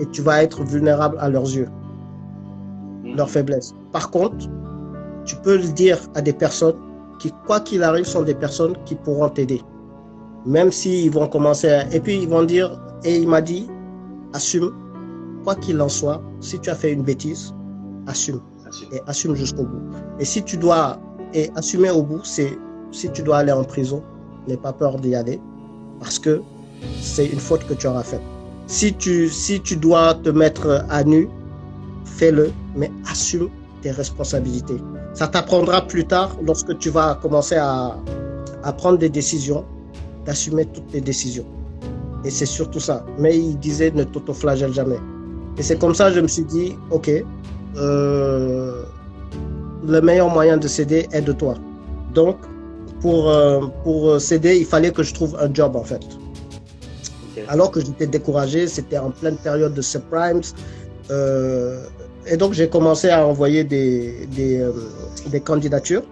et tu vas être vulnérable à leurs yeux, leur faiblesse. Par contre, tu peux le dire à des personnes qui, quoi qu'il arrive, sont des personnes qui pourront t'aider. Même s'ils vont commencer et puis ils vont dire, et il m'a dit, assume, quoi qu'il en soit, si tu as fait une bêtise, assume. Et assume jusqu'au bout. Et si tu dois, et assumer au bout, c'est si tu dois aller en prison, n'aie pas peur d'y aller, parce que c'est une faute que tu auras faite. Si tu dois te mettre à nu, fais-le, mais assume tes responsabilités. Ça t'apprendra plus tard, lorsque tu vas commencer à prendre des décisions, d'assumer toutes tes décisions. Et c'est surtout ça. Mais il disait, ne t'auto-flagelle jamais. Et c'est comme ça que je me suis dit, ok, le meilleur moyen de s'aider est de toi. Donc, pour s'aider, il fallait que je trouve un job, en fait. Okay. Alors que j'étais découragé, c'était en pleine période de subprimes. Et donc, j'ai commencé à envoyer des candidatures.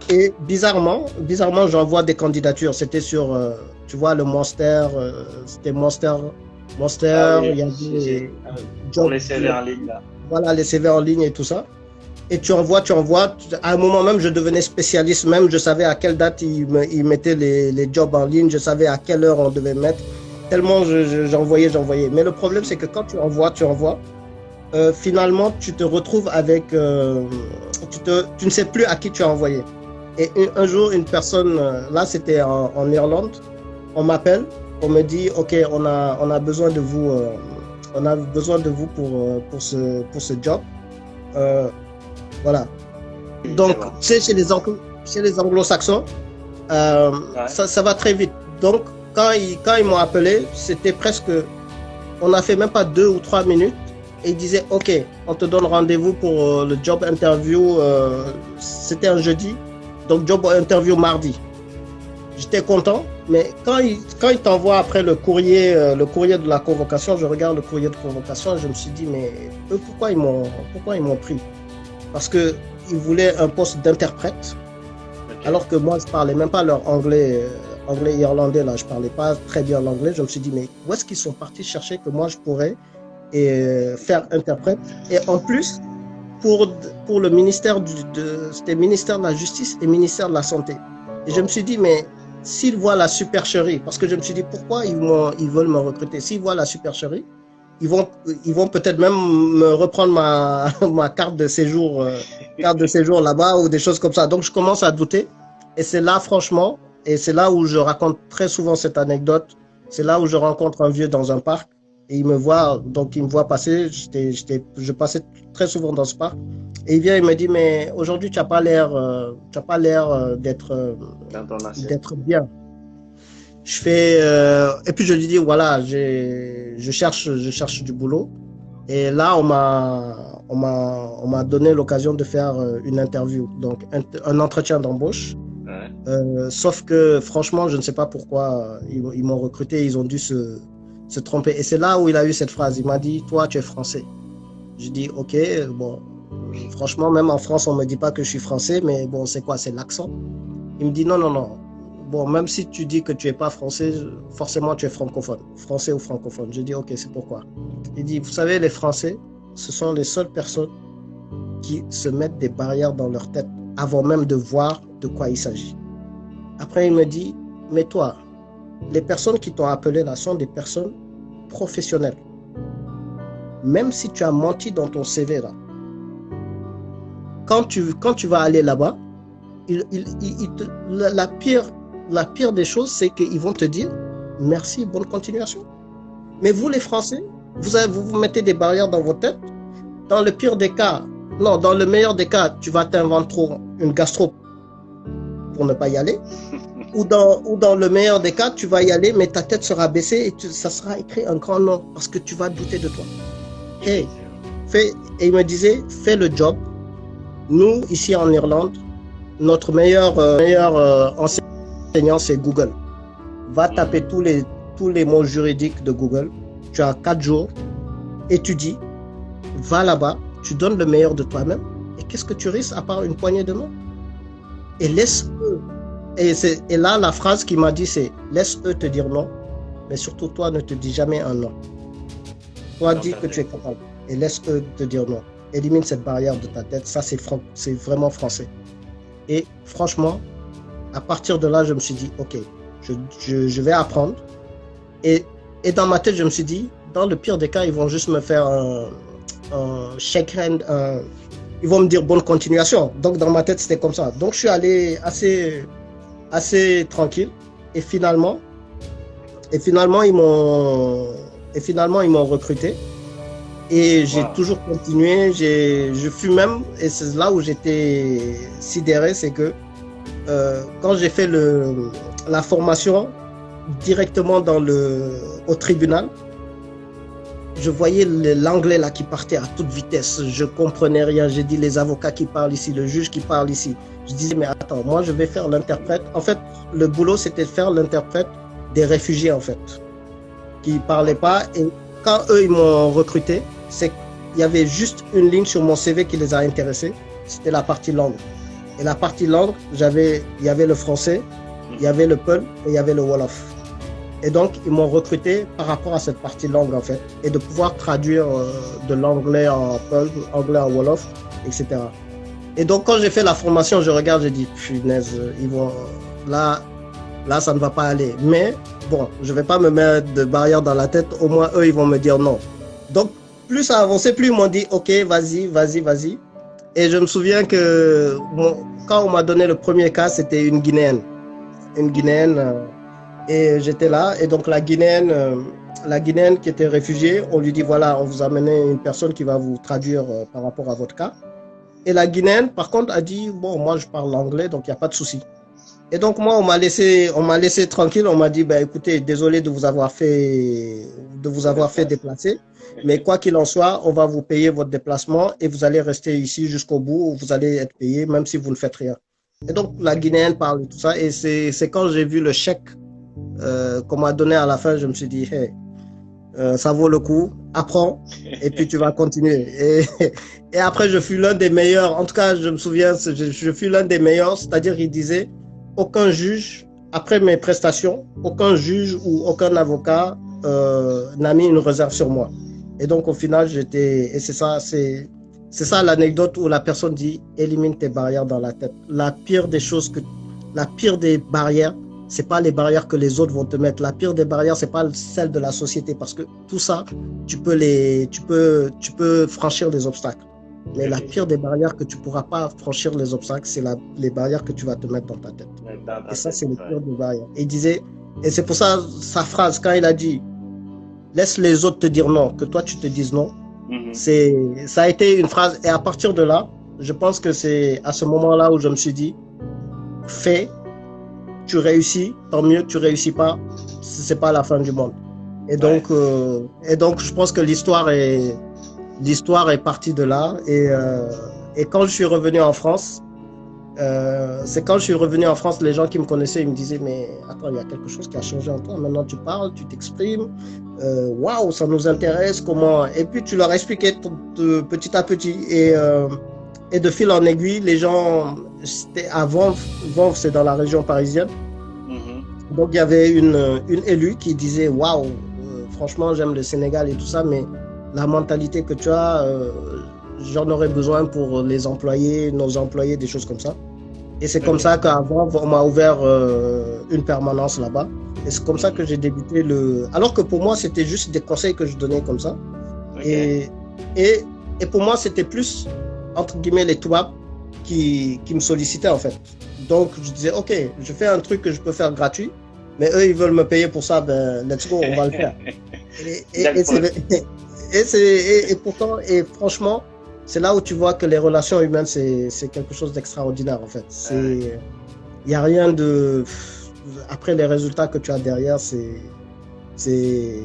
Et bizarrement, j'envoie des candidatures. C'était sur, tu vois, le Monster, c'était Monster, ah oui, il y a des pour les CV en ligne, là. Voilà, les CV en ligne et tout ça. Et tu envoies. À un moment même, je devenais spécialiste même. Je savais à quelle date ils mettaient les jobs en ligne. Je savais à quelle heure on devait mettre. Tellement j'envoyais. Mais le problème, c'est que quand tu envoies, finalement, tu te retrouves avec... tu ne sais plus à qui tu as envoyé. Et un jour, une personne, là, c'était en Irlande, on m'appelle, on me dit, OK, on a besoin de vous, pour ce job. Voilà. Donc, tu sais, chez les anglo-saxons, ça va très vite. Donc, quand ils m'ont appelé, c'était presque, on n'a fait même pas 2 ou 3 minutes, et ils disaient, OK, on te donne rendez-vous pour le job interview, c'était un jeudi, donc job interview mardi. J'étais content, mais quand ils t'envoient après le courrier de la convocation, je regarde le courrier de convocation et je me suis dit, mais eux, pourquoi ils m'ont pris? Parce qu'ils voulaient un poste d'interprète, alors que moi, je parlais même pas leur anglais irlandais, là, je parlais pas très bien l'anglais. Je me suis dit, mais où est-ce qu'ils sont partis chercher que moi, je pourrais faire interprète? Et en plus, pour le ministère c'était ministère de la Justice et ministère de la Santé. Et je me suis dit, mais s'ils voient la supercherie, parce que je me suis dit, pourquoi ils veulent me recruter? S'ils voient la supercherie, ils vont peut-être même me reprendre ma carte de séjour là-bas ou des choses comme ça. Donc, je commence à douter. Et c'est là, franchement, et c'est là où je raconte très souvent cette anecdote. C'est là où je rencontre un vieux dans un parc et il me voit passer. Je passais très souvent dans ce parc. Et il vient, il me dit, mais aujourd'hui, tu n'as pas l'air d'être bien. Je fais, et puis je lui dis, voilà, je cherche du boulot. Et là, on m'a donné l'occasion de faire une interview, donc un entretien d'embauche. Ouais. Sauf que, franchement, je ne sais pas pourquoi ils m'ont recruté, ils ont dû se tromper. Et c'est là où il a eu cette phrase. Il m'a dit, toi, tu es français. Je dis, OK, bon. Franchement, même en France, on ne me dit pas que je suis français, mais bon, c'est quoi? C'est l'accent. Il me dit non. Bon, même si tu dis que tu n'es pas français, forcément tu es francophone, français ou francophone. Je dis OK, c'est pourquoi. Il dit, vous savez, les Français, ce sont les seules personnes qui se mettent des barrières dans leur tête avant même de voir de quoi il s'agit. Après, il me dit, mais toi, les personnes qui t'ont appelé là sont des personnes professionnelles. Même si tu as menti dans ton CV là, quand tu vas aller là-bas, la pire des choses, c'est qu'ils vont te dire merci, bonne continuation. Mais vous, les Français, vous mettez des barrières dans vos têtes. Dans le meilleur des cas, tu vas t'inventer une gastro pour ne pas y aller. ou dans le meilleur des cas, tu vas y aller, mais ta tête sera baissée et ça sera écrit un grand nom parce que tu vas douter de toi. Et il me disait, fais le job. Nous, ici en Irlande, notre meilleur enseignant, c'est Google. Va taper tous les mots juridiques de Google. Tu as 4 jours, étudie, va là-bas, tu donnes le meilleur de toi-même. Et qu'est-ce que tu risques à part une poignée de main? Et laisse-eux. Et là, la phrase qu'il m'a dit, c'est laisse-eux te dire non, mais surtout toi, ne te dis jamais un non. Toi, dis que tu es capable et laisse-eux te dire non. Élimine cette barrière de ta tête, ça c'est vraiment français. Et franchement, à partir de là, je me suis dit, OK, je vais apprendre. Et dans ma tête, je me suis dit, dans le pire des cas, ils vont juste me faire un shake hand, ils vont me dire bonne continuation. Donc dans ma tête, c'était comme ça. Donc je suis allé assez tranquille. Et finalement, ils m'ont recruté. Et j'ai toujours continué, je fus même, et c'est là où j'étais sidéré, c'est que quand j'ai fait la formation directement au tribunal, je voyais l'anglais là qui partait à toute vitesse, je comprenais rien, j'ai dit les avocats qui parlent ici, le juge qui parle ici. Je disais mais attends, moi je vais faire l'interprète. En fait, le boulot c'était de faire l'interprète des réfugiés en fait, qui parlaient pas. Et quand eux ils m'ont recruté, c'est qu'il y avait juste une ligne sur mon CV qui les a intéressés, c'était la partie langue. Et la partie langue, il y avait le français, il y avait le peul et il y avait le wolof. Et donc, ils m'ont recruté par rapport à cette partie langue, en fait, et de pouvoir traduire de l'anglais en peul, anglais en wolof, etc. Et donc, quand j'ai fait la formation, je regarde, je dis, punaise, ils vont, là, ça ne va pas aller. Mais bon, je ne vais pas me mettre de barrière dans la tête. Au moins, eux, ils vont me dire non. Donc, plus ça avançait, plus ils m'ont dit, OK, vas-y. Et je me souviens que quand on m'a donné le premier cas, c'était une Guinéenne. Et j'étais là. Et donc, la Guinéenne qui était réfugiée, on lui dit, voilà, on vous a amené une personne qui va vous traduire par rapport à votre cas. Et la Guinéenne, par contre, a dit, bon, moi, je parle anglais, donc il n'y a pas de souci. Et donc, moi, on m'a laissé tranquille. On m'a dit, bah, écoutez, désolé de vous avoir fait déplacer. Mais quoi qu'il en soit, on va vous payer votre déplacement et vous allez rester ici jusqu'au bout. Vous allez être payé, même si vous ne faites rien. Et donc, la Guinéenne parle de tout ça. Et c'est quand j'ai vu le chèque qu'on m'a donné à la fin, je me suis dit, hey, ça vaut le coup, apprends et puis tu vas continuer. Et après, je fus l'un des meilleurs. En tout cas, je me souviens, je fus l'un des meilleurs. C'est-à-dire, il disait, aucun juge, après mes prestations, aucun juge ou aucun avocat n'a mis une réserve sur moi. Et donc, au final, et c'est ça l'anecdote où la personne dit, élimine tes barrières dans la tête. La pire des barrières, c'est pas les barrières que les autres vont te mettre. La pire des barrières, c'est pas celle de la société, parce que tout ça, tu peux franchir les obstacles. Mais la pire des barrières que tu pourras pas franchir les obstacles, c'est les barrières que tu vas te mettre dans ta tête. Et ça, c'est le pire des barrières. Et il disait, et c'est pour ça, sa phrase, quand il a dit, laisse les autres te dire non, que toi tu te dises non, ça a été une phrase. Et à partir de là, je pense que c'est à ce moment-là où je me suis dit, fais, tu réussis, tant mieux, tu réussis pas, c'est pas la fin du monde. Et donc, je pense que l'histoire est partie de là. Et quand je suis revenu en France, les gens qui me connaissaient, ils me disaient, mais attends, il y a quelque chose qui a changé en toi. Maintenant, tu parles, tu t'exprimes. Waouh, ça nous intéresse. Comment? Et puis, tu leur expliquais petit à petit. Et de fil en aiguille, les gens, c'était à Vanves, c'est dans la région parisienne. Donc, il y avait une élue qui disait, waouh, franchement, j'aime le Sénégal et tout ça, mais la mentalité que tu as, j'en aurais besoin pour nos employés, des choses comme ça. Et c'est comme ça qu'avant, on m'a ouvert une permanence là-bas. Et c'est comme ça que j'ai débuté Alors que pour moi, c'était juste des conseils que je donnais comme ça. Et pour moi, c'était plus, entre guillemets, les Touaregs qui me sollicitaient en fait. Donc, je disais, OK, je fais un truc que je peux faire gratuit, mais eux, ils veulent me payer pour ça, ben, let's go, on va le faire. Et pourtant, et franchement, c'est là où tu vois que les relations humaines, c'est quelque chose d'extraordinaire en fait. Il n'y a rien de... Après les résultats que tu as derrière, c'est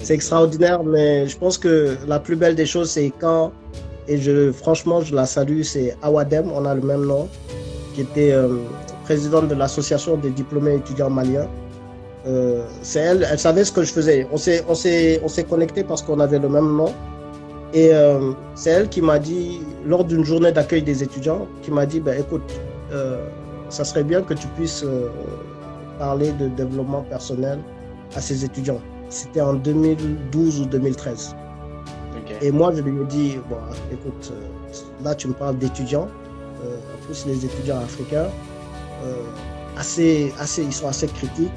extraordinaire, mais je pense que la plus belle des choses, c'est quand, franchement, je la salue, c'est Awadem, on a le même nom, qui était présidente de l'association des diplômés étudiants maliens. C'est elle savait ce que je faisais. On s'est connecté parce qu'on avait le même nom. Et c'est elle qui m'a dit, lors d'une journée d'accueil des étudiants, qui m'a dit, écoute, ça serait bien que tu puisses parler de développement personnel à ces étudiants. C'était en 2012 ou 2013. Okay. Et moi, je lui ai dit, bon, écoute, là, tu me parles d'étudiants, en plus les étudiants africains, ils sont assez critiques.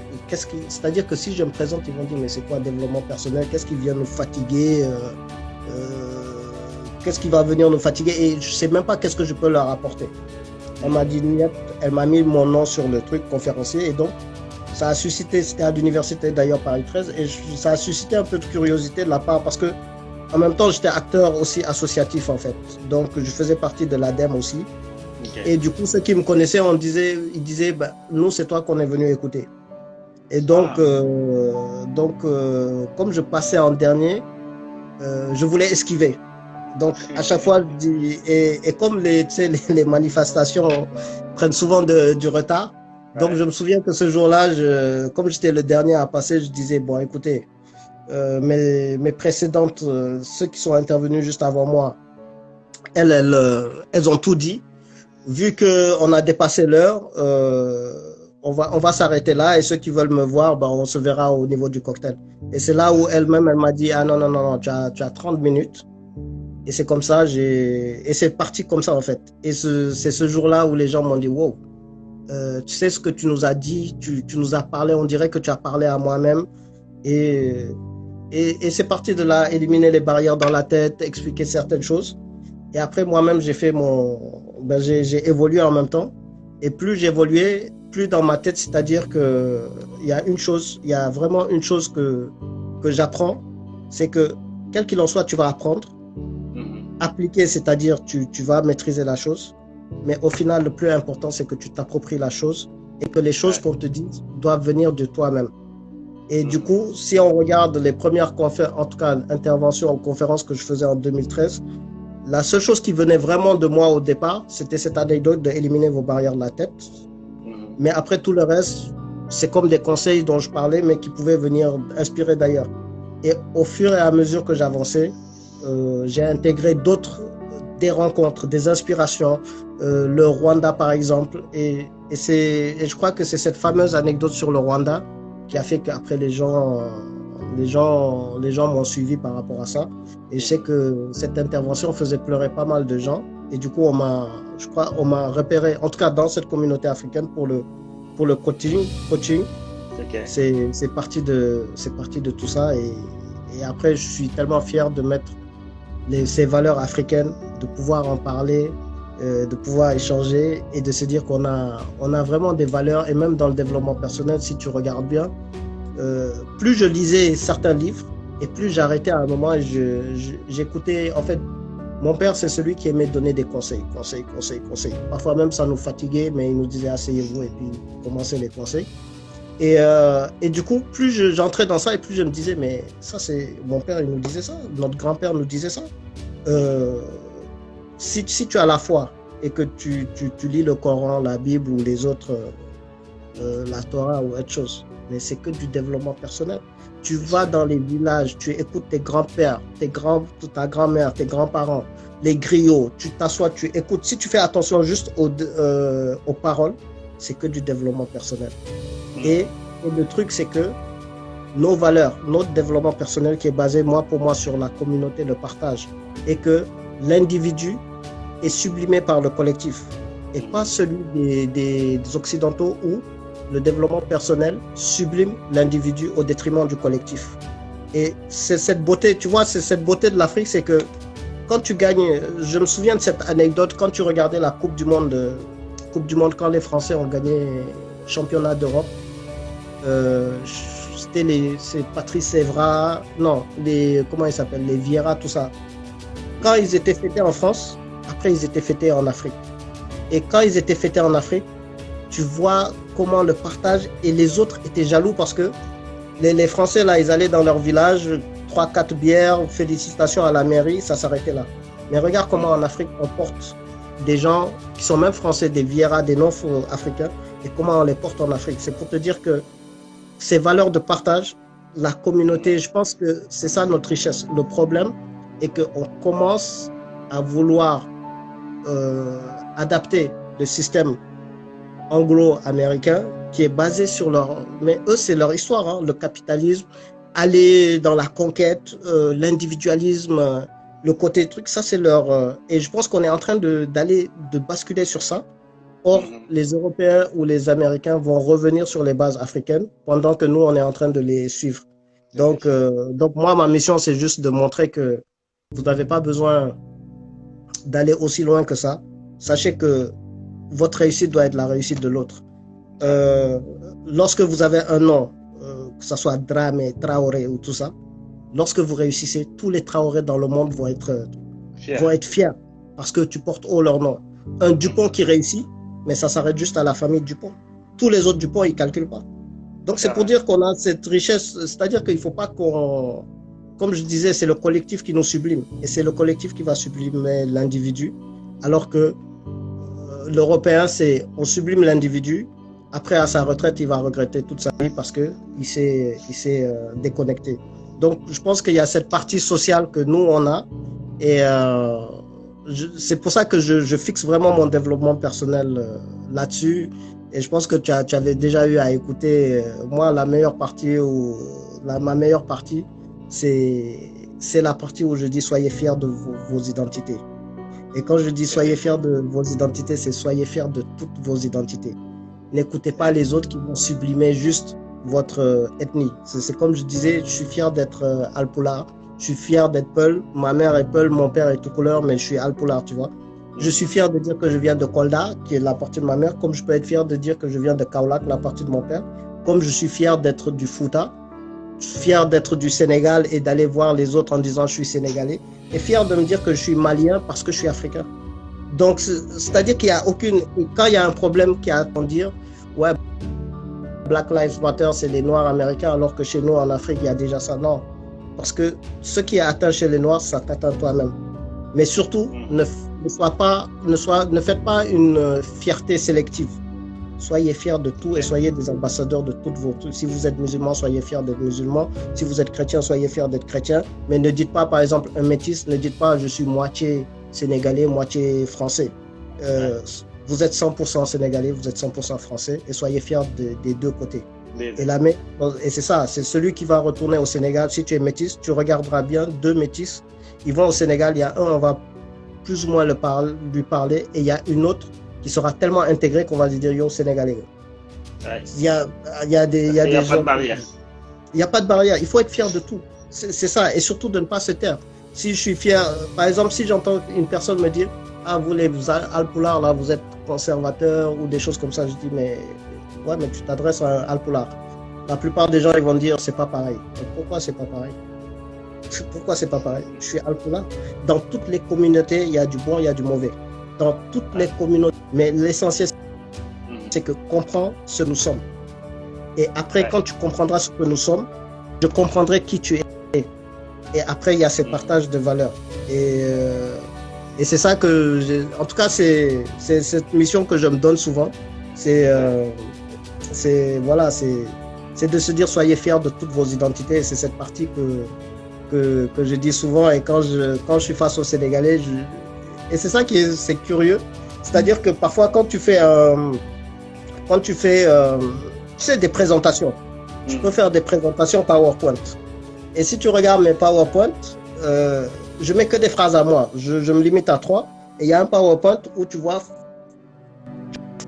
C'est-à-dire que si je me présente, ils vont dire, mais c'est quoi développement personnel? Qu'est-ce qui vient nous fatiguer? Qu'est-ce qui va venir nous fatiguer? Et je ne sais même pas qu'est-ce que je peux leur apporter. Elle m'a dit, elle m'a mis mon nom sur le truc conférencier. Et donc, ça a suscité, c'était à l'université d'ailleurs Paris 13, et ça a suscité un peu de curiosité de la part, parce que en même temps, j'étais acteur aussi associatif en fait. Donc, je faisais partie de l'ADEME aussi. Okay. Et du coup, ceux qui me connaissaient, ils disaient, nous, c'est toi qu'on est venu écouter. Et donc, comme je passais en dernier, je voulais esquiver. Donc, à chaque fois, je dis, et comme les manifestations prennent souvent du retard, donc je me souviens que ce jour-là, comme j'étais le dernier à passer, je disais, bon, écoutez, mes précédentes, ceux qui sont intervenus juste avant moi, elles ont tout dit. Vu qu'on a dépassé l'heure, on va s'arrêter là, et ceux qui veulent me voir, on se verra au niveau du cocktail. Et c'est là où elle m'a dit, ah non, tu as 30 minutes. Et c'est comme ça, et c'est parti comme ça en fait. Et c'est ce jour-là où les gens m'ont dit, wow, tu sais ce que tu nous as dit, tu nous as parlé, on dirait que tu as parlé à moi-même. Et, et c'est parti de là, éliminer les barrières dans la tête, expliquer certaines choses. Et après, moi-même, j'ai évolué en même temps. Et plus j'évoluais, plus dans ma tête, c'est-à-dire que il y a vraiment une chose que j'apprends, c'est que, quel qu'il en soit, tu vas apprendre. Appliquer, c'est-à-dire tu vas maîtriser la chose. Mais au final, le plus important, c'est que tu t'appropries la chose et que les choses qu'on te dit doivent venir de toi-même. Et du coup, si on regarde les premières en tout cas, interventions ou conférences que je faisais en 2013, la seule chose qui venait vraiment de moi au départ, c'était cette anecdote d'éliminer vos barrières de la tête. Mais après tout le reste, c'est comme des conseils dont je parlais, mais qui pouvaient venir inspirer d'ailleurs. Et au fur et à mesure que j'avançais, j'ai intégré des rencontres, des inspirations, le Rwanda par exemple. Et je crois que c'est cette fameuse anecdote sur le Rwanda qui a fait qu'après les gens m'ont suivi par rapport à ça. Et je sais que cette intervention faisait pleurer pas mal de gens. Et du coup, on m'a repéré, en tout cas dans cette communauté africaine, pour le coaching. Okay. C'est parti de tout ça. Et après, je suis tellement fier de mettre ces valeurs africaines, de pouvoir en parler, de pouvoir échanger et de se dire qu'on a vraiment des valeurs. Et même dans le développement personnel, si tu regardes bien, plus je lisais certains livres et plus j'arrêtais à un moment et j'écoutais. En fait, mon père, c'est celui qui aimait donner des conseils. Parfois même, ça nous fatiguait, mais il nous disait asseyez-vous et puis commencez les conseils. Et du coup, plus j'entrais dans ça et plus je me disais, mais ça, c'est mon père, il nous disait ça, notre grand-père nous disait ça. Si tu as la foi et que tu lis le Coran, la Bible ou les autres, la Torah ou autre chose, mais c'est que du développement personnel. Tu vas dans les villages, tu écoutes tes grands-pères, ta grand-mère, tes grands-parents, les griots, tu t'assois, tu écoutes. Si tu fais attention juste aux paroles, c'est que du développement personnel. Et le truc, c'est que nos valeurs, notre développement personnel qui est basé, pour moi, sur la communauté, le partage, et que l'individu est sublimé par le collectif, et pas celui des Occidentaux où le développement personnel sublime l'individu au détriment du collectif. Et c'est cette beauté, tu vois, c'est cette beauté de l'Afrique, c'est que quand tu gagnes, je me souviens de cette anecdote, quand tu regardais la Coupe du Monde, quand les Français ont gagné championnat d'Europe, c'est Patrice Evra, comment ils s'appellent, les Vieira, tout ça. Quand ils étaient fêtés en France, après ils étaient fêtés en Afrique. Et quand ils étaient fêtés en Afrique, tu vois comment le partage, et les autres étaient jaloux parce que les Français, là, ils allaient dans leur village, 3-4 bières, félicitations à la mairie, ça s'arrêtait là. Mais regarde comment en Afrique, on porte des gens qui sont même français, des Vieira, des non-africains, et comment on les porte en Afrique. C'est pour te dire que ces valeurs de partage, la communauté, je pense que c'est ça notre richesse. Le problème est qu'on commence à vouloir adapter le système anglo-américain qui est basé sur mais eux, c'est leur histoire, hein, le capitalisme, aller dans la conquête, l'individualisme, le côté truc, ça c'est leur... et je pense qu'on est en train de basculer sur ça. Or, les Européens ou les Américains vont revenir sur les bases africaines pendant que nous, on est en train de les suivre. Donc moi, ma mission, c'est juste de montrer que vous n'avez pas besoin d'aller aussi loin que ça. Sachez que votre réussite doit être la réussite de l'autre. Lorsque vous avez un nom, que ce soit Dramé, Traoré ou tout ça, lorsque vous réussissez, tous les Traoré dans le monde vont être fiers parce que tu portes haut leur nom. Un Dupont qui réussit, mais ça s'arrête juste à la famille Dupont. Tous les autres Dupont, ils ne calculent pas. Donc c'est pour dire qu'on a cette richesse, c'est-à-dire qu'il ne faut pas qu'on... Comme je disais, c'est le collectif qui nous sublime. Et c'est le collectif qui va sublimer l'individu. Alors que l'Européen, c'est on sublime l'individu. Après, à sa retraite, il va regretter toute sa vie parce qu'il s'est déconnecté. Donc, je pense qu'il y a cette partie sociale que nous, on a. Et c'est pour ça que je fixe vraiment mon développement personnel là-dessus. Et je pense que tu avais déjà eu à écouter. Moi, ma meilleure partie, c'est c'est la partie où je dis soyez fiers de vos identités. Et quand je dis soyez fiers de vos identités, c'est soyez fiers de toutes vos identités. N'écoutez pas les autres qui vont sublimer juste votre ethnie. C'est comme je disais, je suis fier d'être Alpulaar, je suis fier d'être Peul, ma mère est Peul, mon père est tout couleur, mais je suis Alpulaar, tu vois. Je suis fier de dire que je viens de Kolda, qui est la partie de ma mère, comme je peux être fier de dire que je viens de Kaolack, la partie de mon père, comme je suis fier d'être du Fouta, fier d'être du Sénégal et d'aller voir les autres en disant je suis sénégalais, et fier de me dire que je suis malien parce que je suis africain. Donc, c'est-à-dire qu'il y a aucune... Quand il y a un problème qui a à dire, ouais, Black Lives Matter, c'est les Noirs américains, alors que chez nous, en Afrique, il y a déjà ça. Non. Parce que ce qui est atteint chez les Noirs, ça t'atteint toi-même. Mais surtout, ne faites pas une fierté sélective. Soyez fiers de tout et soyez des ambassadeurs de toutes vos... Si vous êtes musulman, soyez fiers d'être musulman. Si vous êtes chrétien, soyez fiers d'être chrétien. Mais ne dites pas, par exemple, un métis, ne dites pas je suis moitié sénégalais, moitié français. Vous êtes 100% sénégalais, vous êtes 100% français et soyez fiers des deux côtés. Et c'est ça, c'est celui qui va retourner au Sénégal. Si tu es métis, tu regarderas bien deux métis. Ils vont au Sénégal, il y a un, on va plus ou moins lui parler et il y a une autre qui sera tellement intégrée qu'on va lui dire yo sénégalais. Ouais. Il y a des gens. Il n'y a pas de barrière. Il n'y a pas de barrière. Il faut être fier de tout. C'est ça. Et surtout de ne pas se taire. Si je suis fier, par exemple, si j'entends une personne me dire ah, vous les Alpulaar, là, vous êtes conservateur ou des choses comme ça, je dis mais ouais, mais tu t'adresses à un Alpulaar. La plupart des gens ils vont dire c'est pas pareil. Et pourquoi c'est pas pareil? Pourquoi c'est pas pareil? Je suis Alpulaar. Dans toutes les communautés, il y a du bon, il y a du mauvais. Dans toutes les communautés. Mais l'essentiel, c'est que comprends ce que nous sommes. Et après, quand tu comprendras ce que nous sommes, je comprendrai qui tu es. Et après, il y a ce partage de valeurs. Et c'est ça que, en tout cas, c'est cette mission que je me donne souvent. C'est de se dire soyez fiers de toutes vos identités. C'est cette partie que je dis souvent. Et quand je suis face aux Sénégalais, et c'est ça qui est curieux. C'est-à-dire que parfois, quand tu fais des présentations, tu peux faire des présentations PowerPoint. Et si tu regardes mes PowerPoint, je mets que des phrases à moi. Je me limite à 3. Et il y a un PowerPoint où tu vois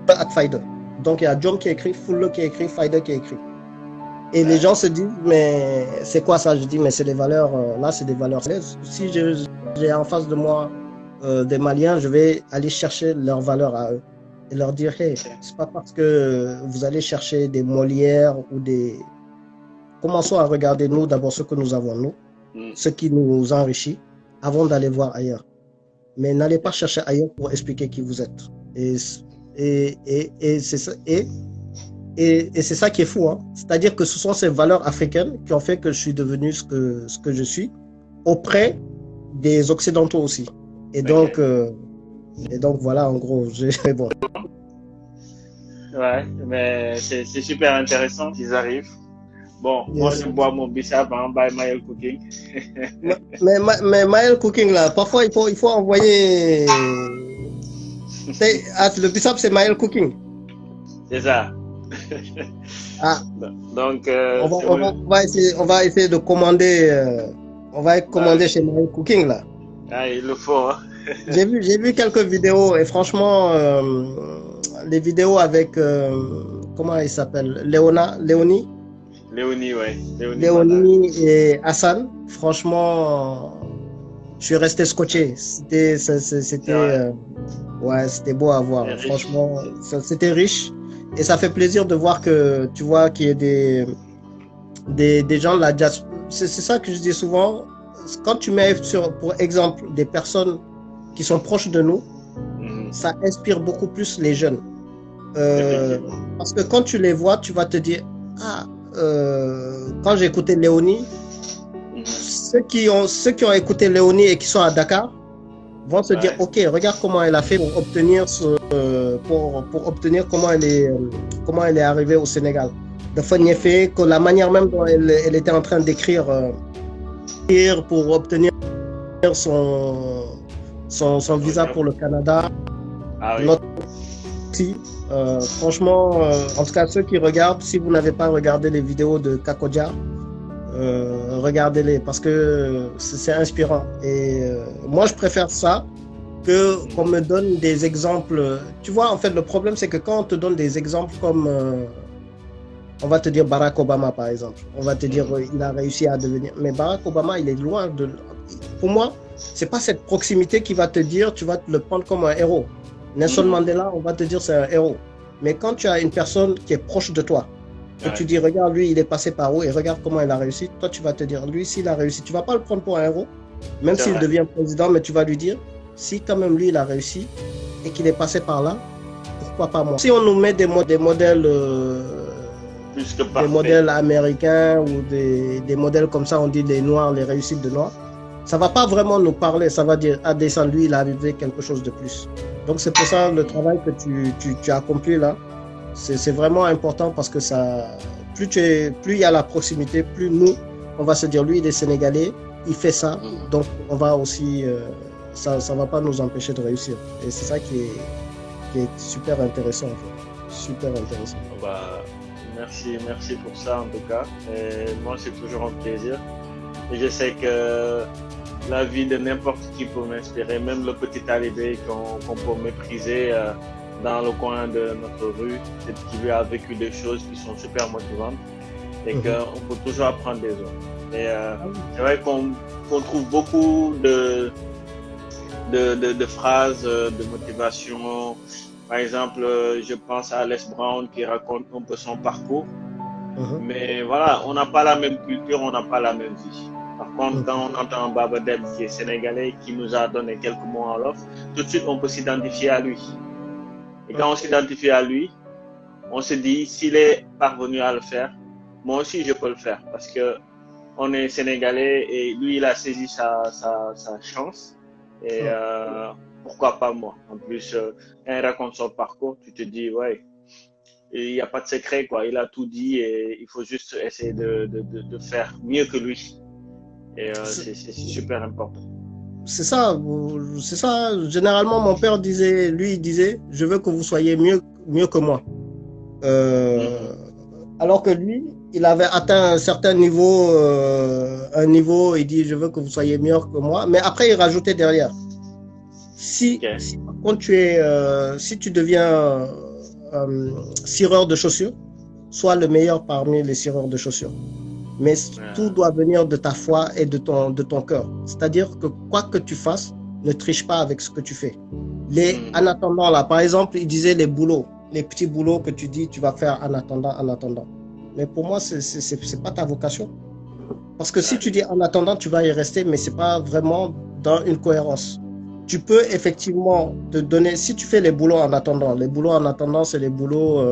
at Fider. Donc il y a Jom qui est écrit, Fullo qui est écrit, Fider qui est écrit. Et les gens se disent, mais c'est quoi ça? Je dis, mais c'est des valeurs, là c'est des valeurs. Si j'ai en face de moi des Maliens, je vais aller chercher leurs valeurs à eux. Et leur dire, hey, c'est pas parce que vous allez chercher des Molières ou des... Commençons à regarder nous d'abord ce que nous avons nous, ce qui nous enrichit, avant d'aller voir ailleurs. Mais n'allez pas chercher ailleurs pour expliquer qui vous êtes. Et c'est ça, et c'est ça qui est fou, hein. C'est-à-dire que ce sont ces valeurs africaines qui ont fait que je suis devenu ce que je suis, auprès des Occidentaux aussi. Et donc voilà, en gros, bon. Ouais, mais c'est super intéressant qu'ils arrivent. Bon, moi, je bois mon bissap by Mael Cooking. mais Mael Cooking, là, parfois, il faut envoyer... le bissap, c'est Mael Cooking. C'est ça. Donc, on va essayer de commander... on va commander chez Mael Cooking, là. Ah, il le faut, hein. J'ai vu quelques vidéos, et franchement, les vidéos avec... comment il s'appelle? Léonie, ouais. Léonie et Hassan, franchement, je suis resté scotché. C'était beau à voir. Franchement, c'était riche. Et ça fait plaisir de voir que, tu vois, qu'il y ait des gens de la diaspora. C'est ça que je dis souvent. Quand tu mets pour exemple des personnes qui sont proches de nous, ça inspire beaucoup plus les jeunes. Parce que quand tu les vois, tu vas te dire, quand j'ai écouté Léonie, ceux qui ont écouté Léonie et qui sont à Dakar vont se dire, ok, regarde comment elle a fait pour obtenir comment elle est arrivée au Sénégal. De fait que la manière même dont elle était en train d'écrire pour obtenir son visa pour le Canada. Franchement, en tout cas ceux qui regardent, si vous n'avez pas regardé les vidéos de Kakodja, regardez-les parce que c'est inspirant. Et moi, je préfère ça que qu'on me donne des exemples. Tu vois, en fait, le problème, c'est que quand on te donne des exemples comme, on va te dire Barack Obama, par exemple, on va te dire il a réussi à devenir. Mais Barack Obama, il est loin de. Pour moi, c'est pas cette proximité qui va te dire, tu vas te le prendre comme un héros. Nelson Mandela, on va te dire c'est un héros. Mais quand tu as une personne qui est proche de toi, et tu dis, regarde, lui, il est passé par où et regarde comment il a réussi, toi, tu vas te dire, lui, s'il a réussi, tu vas pas le prendre pour un héros, même s'il devient président, mais tu vas lui dire, si quand même lui, il a réussi et qu'il est passé par là, pourquoi pas moi? Si on nous met des modèles américains ou des modèles comme ça, on dit les noirs, les réussites de noirs, ça va pas vraiment nous parler, ça va dire, ah, descend lui, il a arrivé quelque chose de plus. Donc c'est pour ça le travail que tu as accompli là, c'est vraiment important parce que ça, plus il y a la proximité, plus nous, on va se dire, lui, il est sénégalais, il fait ça, donc on va aussi, ça va pas nous empêcher de réussir. Et c'est ça qui est super intéressant en fait, super intéressant. Merci pour ça en tout cas. Et moi, c'est toujours un plaisir. Et je sais que la vie de n'importe qui peut m'inspirer, même le petit talibé qu'on peut mépriser dans le coin de notre rue, qui lui a vécu des choses qui sont super motivantes et qu'on peut toujours apprendre des autres. Et c'est vrai qu'on trouve beaucoup de phrases de motivation. Par exemple, je pense à Les Brown qui raconte un peu son parcours. Mais voilà, on n'a pas la même culture, on n'a pas la même vie. Par contre, quand on entend Baba Deb qui est sénégalais, qui nous a donné quelques mots en wolof, tout de suite on peut s'identifier à lui. Et quand on s'identifie à lui, on se dit, s'il est parvenu à le faire, moi aussi je peux le faire. Parce que on est sénégalais et lui il a saisi sa chance. Et pourquoi pas moi? En plus, quand il raconte son parcours, tu te dis, ouais, il n'y a pas de secret, quoi. Il a tout dit et il faut juste essayer de faire mieux que lui. Et c'est super important. C'est ça. Généralement, mon père disait, il disait, je veux que vous soyez mieux que moi. Alors que lui, il avait atteint un certain niveau, il dit, je veux que vous soyez meilleur que moi. Mais après, il rajoutait derrière. Si par contre si tu deviens cireur de chaussures, sois le meilleur parmi les cireurs de chaussures. Mais tout doit venir de ta foi et de ton cœur. C'est-à-dire que quoi que tu fasses, ne triche pas avec ce que tu fais. En attendant là, par exemple, il disait les petits boulots que tu dis tu vas faire en attendant. Mais pour moi, c'est pas ta vocation. Parce que si tu dis en attendant, tu vas y rester, mais c'est pas vraiment dans une cohérence. Tu peux effectivement te donner, si tu fais les boulots en attendant, c'est les boulots,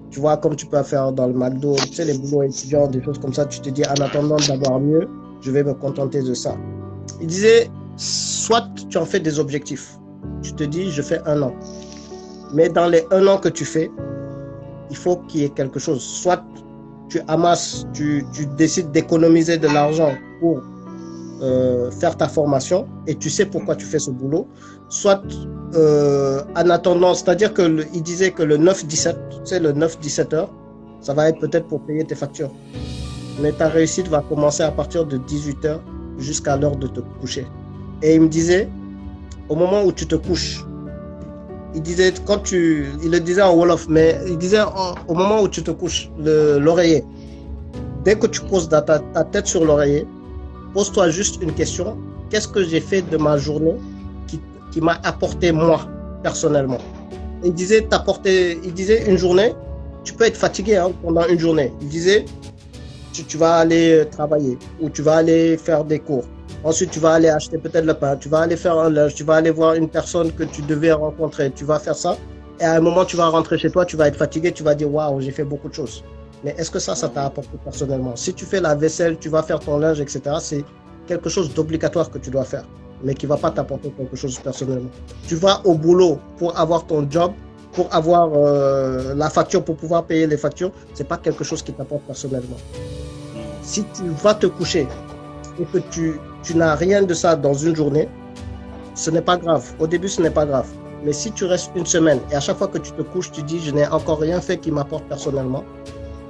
tu vois, comme tu peux faire dans le McDo, tu sais, les boulots étudiants, des choses comme ça, tu te dis en attendant d'avoir mieux, je vais me contenter de ça. Il disait, soit tu en fais des objectifs, tu te dis, je fais 1 an. Mais dans les 1 an que tu fais, il faut qu'il y ait quelque chose. Soit tu amasses, tu décides d'économiser de l'argent pour faire ta formation et tu sais pourquoi tu fais ce boulot, soit en attendant, c'est-à-dire il disait que le 9-17, c'est le 9-17 heures, ça va être peut-être pour payer tes factures. Mais ta réussite va commencer à partir de 18 heures jusqu'à l'heure de te coucher. Et il me disait, au moment où tu te couches, il disait, il le disait en Wolof, mais il disait au moment où tu te couches, l'oreiller, dès que tu poses ta tête sur l'oreiller, pose-toi juste une question. Qu'est-ce que j'ai fait de ma journée qui m'a apporté moi, personnellement? Il disait une journée, tu peux être fatigué pendant une journée. Il disait, tu vas aller travailler ou tu vas aller faire des cours. Ensuite, tu vas aller acheter peut-être le pain, tu vas aller faire un lunch, tu vas aller voir une personne que tu devais rencontrer, tu vas faire ça. Et à un moment, tu vas rentrer chez toi, tu vas être fatigué, tu vas dire, waouh, j'ai fait beaucoup de choses. Mais est-ce que ça t'a apporté personnellement? Si tu fais la vaisselle, tu vas faire ton linge, etc., c'est quelque chose d'obligatoire que tu dois faire, mais qui ne va pas t'apporter quelque chose personnellement. Tu vas au boulot pour avoir ton job, pour avoir la facture, pour pouvoir payer les factures, ce n'est pas quelque chose qui t'apporte personnellement. Si tu vas te coucher et que tu n'as rien de ça dans une journée, ce n'est pas grave. Au début, ce n'est pas grave. Mais si tu restes une semaine et à chaque fois que tu te couches, tu dis « je n'ai encore rien fait qui m'apporte personnellement »,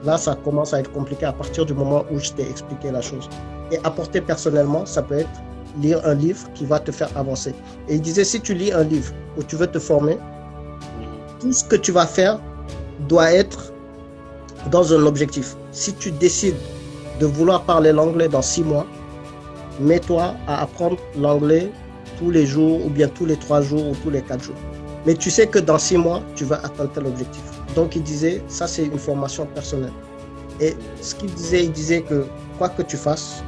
là, ça commence à être compliqué à partir du moment où je t'ai expliqué la chose. Et apporter personnellement, ça peut être lire un livre qui va te faire avancer. Et il disait, si tu lis un livre où tu veux te former, tout ce que tu vas faire doit être dans un objectif. Si tu décides de vouloir parler l'anglais dans 6 mois, mets-toi à apprendre l'anglais tous les jours ou bien tous les 3 jours ou tous les 4 jours. Mais tu sais que dans 6 mois, tu vas atteindre tel objectif. Donc il disait, ça c'est une formation personnelle. Et ce qu'il disait, il disait que quoi que tu fasses,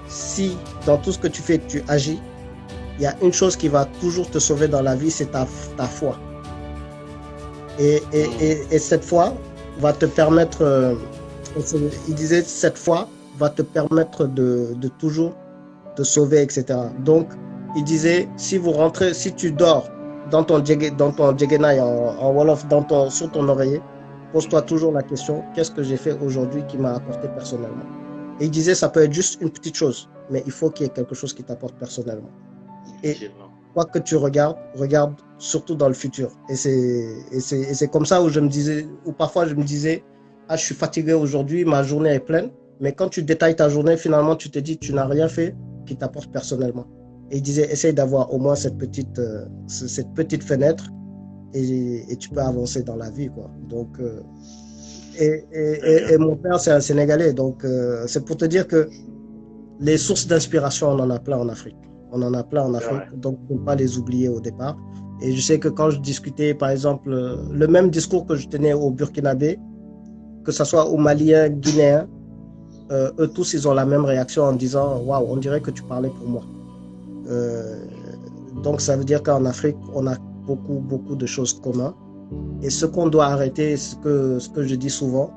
si dans tout ce que tu fais, tu agis, il y a une chose qui va toujours te sauver dans la vie, c'est ta foi. Et cette foi va te permettre, il disait, cette foi va te permettre de toujours te sauver, etc. Donc, il disait, si tu dors dans ton djegenaï en Wolof, sur ton oreiller, pose-toi toujours la question, qu'est-ce que j'ai fait aujourd'hui qui m'a apporté personnellement? Et il disait, ça peut être juste une petite chose, mais il faut qu'il y ait quelque chose qui t'apporte personnellement. Et quoi que tu regarde surtout dans le futur. Et c'est comme ça où parfois je me disais, ah, je suis fatigué aujourd'hui, ma journée est pleine. Mais quand tu détailles ta journée, finalement, tu te dis, tu n'as rien fait qui t'apporte personnellement. Et il disait, essaye d'avoir au moins cette petite fenêtre et tu peux avancer dans la vie, quoi. Donc, et mon père, c'est un Sénégalais. Donc, c'est pour te dire que les sources d'inspiration, on en a plein en Afrique. On en a plein en Afrique, donc il ne faut pas les oublier au départ. Et je sais que quand je discutais, par exemple, le même discours que je tenais au Burkinabé, que ce soit aux Maliens, Guinéens, eux tous, ils ont la même réaction en disant « Waouh, on dirait que tu parlais pour moi ». Donc ça veut dire qu'en Afrique, on a beaucoup de choses communes. Et ce qu'on doit arrêter, ce que je dis souvent,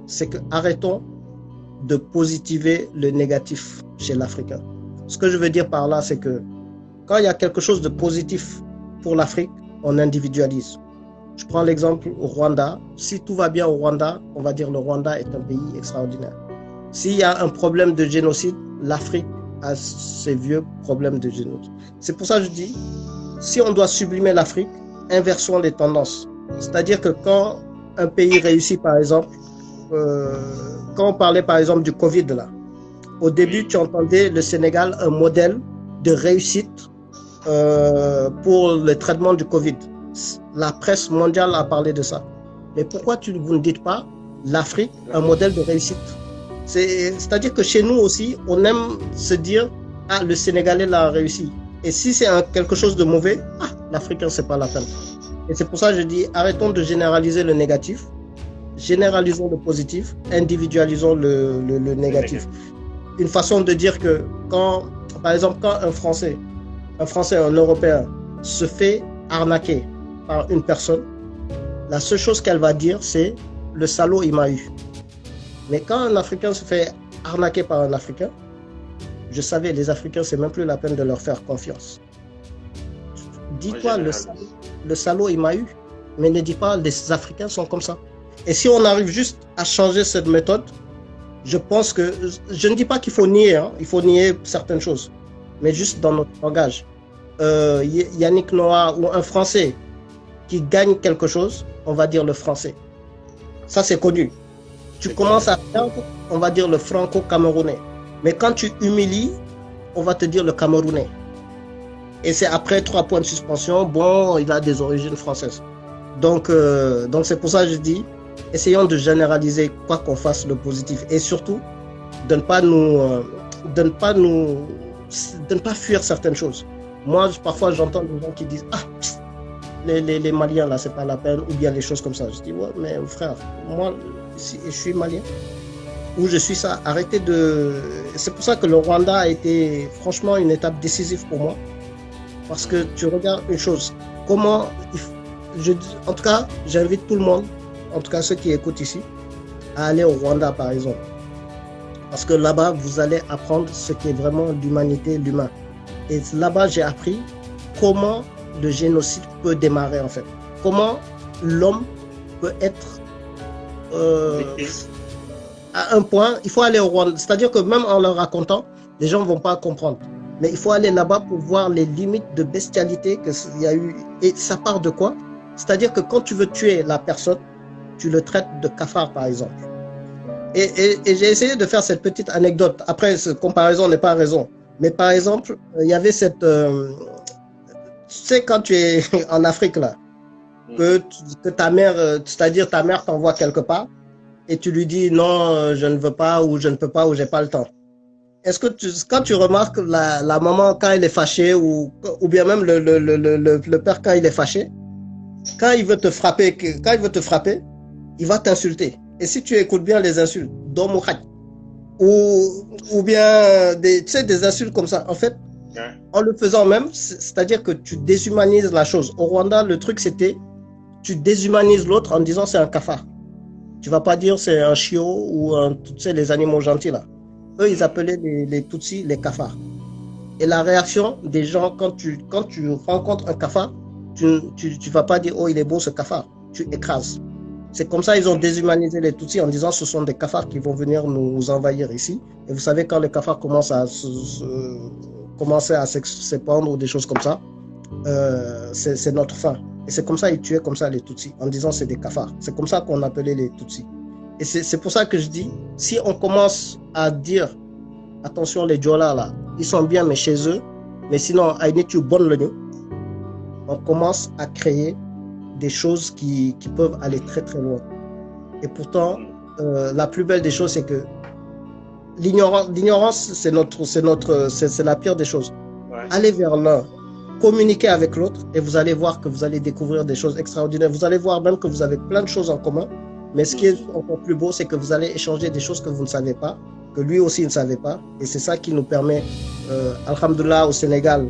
c'est que arrêtons de positiver le négatif chez l'Africain. Ce que je veux dire par là, c'est que quand il y a quelque chose de positif pour l'Afrique, on individualise. Je prends l'exemple au Rwanda. Si tout va bien au Rwanda, on va dire le Rwanda est un pays extraordinaire. S'il y a un problème de génocide, l'Afrique a ses vieux problèmes de génocide. C'est pour ça que je dis, si on doit sublimer l'Afrique, inversons les tendances. C'est-à-dire que quand un pays réussit, par exemple, quand on parlait par exemple du Covid, là, au début, tu entendais le Sénégal un modèle de réussite pour le traitement du Covid. La presse mondiale a parlé de ça. Mais pourquoi vous ne dites pas l'Afrique, un modèle de réussite? C'est-à-dire que chez nous aussi, on aime se dire « Ah, le Sénégalais l'a réussi ». Et si c'est quelque chose de mauvais, « Ah, l'Africain, c'est pas la peine ». Et c'est pour ça que je dis, arrêtons de généraliser le négatif, généralisons le positif, individualisons le négatif. Une façon de dire que par exemple, quand un Français, un Européen se fait arnaquer par une personne, la seule chose qu'elle va dire, c'est « le salaud, il m'a eu ». Mais quand un Africain se fait arnaquer par un Africain, je savais, les Africains, c'est même plus la peine de leur faire confiance. Dis-toi, le salaud, il m'a eu. Mais ne dis pas, les Africains sont comme ça. Et si on arrive juste à changer cette méthode, je pense que, je ne dis pas qu'il faut nier, il faut nier certaines choses, mais juste dans notre langage. Yannick Noah ou un Français qui gagne quelque chose, on va dire le français. Ça, c'est connu. Tu commences à perdre, on va dire le franco-camerounais. Mais quand tu humilies, on va te dire le camerounais. Et c'est après 3 points de suspension, bon, il a des origines françaises. Donc c'est pour ça que je dis, essayons de généraliser quoi qu'on fasse le positif. Et surtout, de ne pas fuir certaines choses. Moi, parfois, j'entends des gens qui disent « Ah, les Maliens, là, c'est pas la peine », ou bien les choses comme ça. Je dis « Ouais, mais frère, moi, je suis Malien. Où je suis ça, arrêtez de... » C'est pour ça que le Rwanda a été franchement une étape décisive pour moi. Parce que tu regardes une chose, en tout cas, j'invite tout le monde, en tout cas ceux qui écoutent ici, à aller au Rwanda par exemple. Parce que là-bas, vous allez apprendre ce qui est vraiment l'humanité, l'humain. Et là-bas, j'ai appris comment le génocide peut démarrer en fait. Comment l'homme peut être à un point, il faut aller au Rwanda. C'est-à-dire que même en leur racontant, les gens ne vont pas comprendre. Mais il faut aller là-bas pour voir les limites de bestialité qu'il y a eu. Et ça part de quoi? C'est-à-dire que quand tu veux tuer la personne, tu le traites de cafard, par exemple. Et j'ai essayé de faire cette petite anecdote. Après, cette comparaison n'est pas raison. Mais par exemple, il y avait cette... tu sais, quand tu es en Afrique, là, que ta mère, c'est-à-dire ta mère t'envoie quelque part, et tu lui dis non, je ne veux pas, ou je ne peux pas, ou j'ai pas le temps. Est-ce que quand tu remarques la maman quand elle est fâchée, ou bien même le père quand il est fâché, quand il veut te frapper, il va t'insulter. Et si tu écoutes bien les insultes, ou bien tu sais, des insultes comme ça, en fait, en le faisant même, c'est-à-dire que tu déshumanises la chose. Au Rwanda, le truc c'était, tu déshumanises l'autre en disant c'est un cafard. Tu vas pas dire c'est un chiot ou tu sais, les animaux gentils là. Eux, ils appelaient les Tutsis les cafards. Et la réaction des gens, quand tu rencontres un cafard, tu vas pas dire oh il est beau ce cafard. Tu écrases. C'est comme ça ils ont déshumanisé les Tutsis en disant ce sont des cafards qui vont venir nous envahir ici. Et vous savez quand les cafards commencent à s'épandre ou des choses comme ça, c'est notre fin. Et c'est comme ça ils tuaient comme ça les Tutsis en disant c'est des cafards. C'est comme ça qu'on appelait les Tutsis. Et c'est pour ça que je dis, si on commence à dire, attention les Djola là, ils sont bien mais chez eux, mais sinon, on commence à créer des choses qui peuvent aller très très loin. Et pourtant, la plus belle des choses, c'est que l'ignorance, c'est la pire des choses. Ouais. Allez vers l'un, communiquez avec l'autre et vous allez voir que vous allez découvrir des choses extraordinaires. Vous allez voir même que vous avez plein de choses en commun. Mais ce qui est encore plus beau, c'est que vous allez échanger des choses que vous ne savez pas, que lui aussi ne savait pas. Et c'est ça qui nous permet, alhamdoulilah, au Sénégal,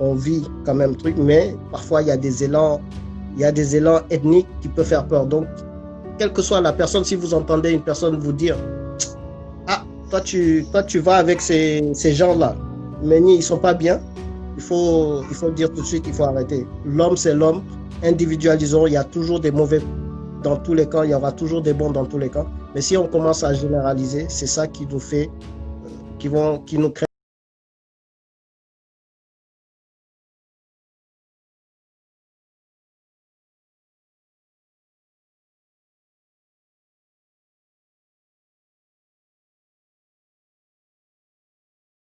on vit quand même truc, mais parfois il y a des élans ethniques qui peuvent faire peur. Donc, quelle que soit la personne, si vous entendez une personne vous dire, ah, toi tu vas avec ces gens-là, mais ils sont pas bien, il faut dire tout de suite, il faut arrêter. L'homme, c'est l'homme, individualisons, il y a toujours des mauvais dans tous les cas, il y aura toujours des bons dans tous les cas. Mais si on commence à généraliser, c'est ça qui nous fait, qui nous crée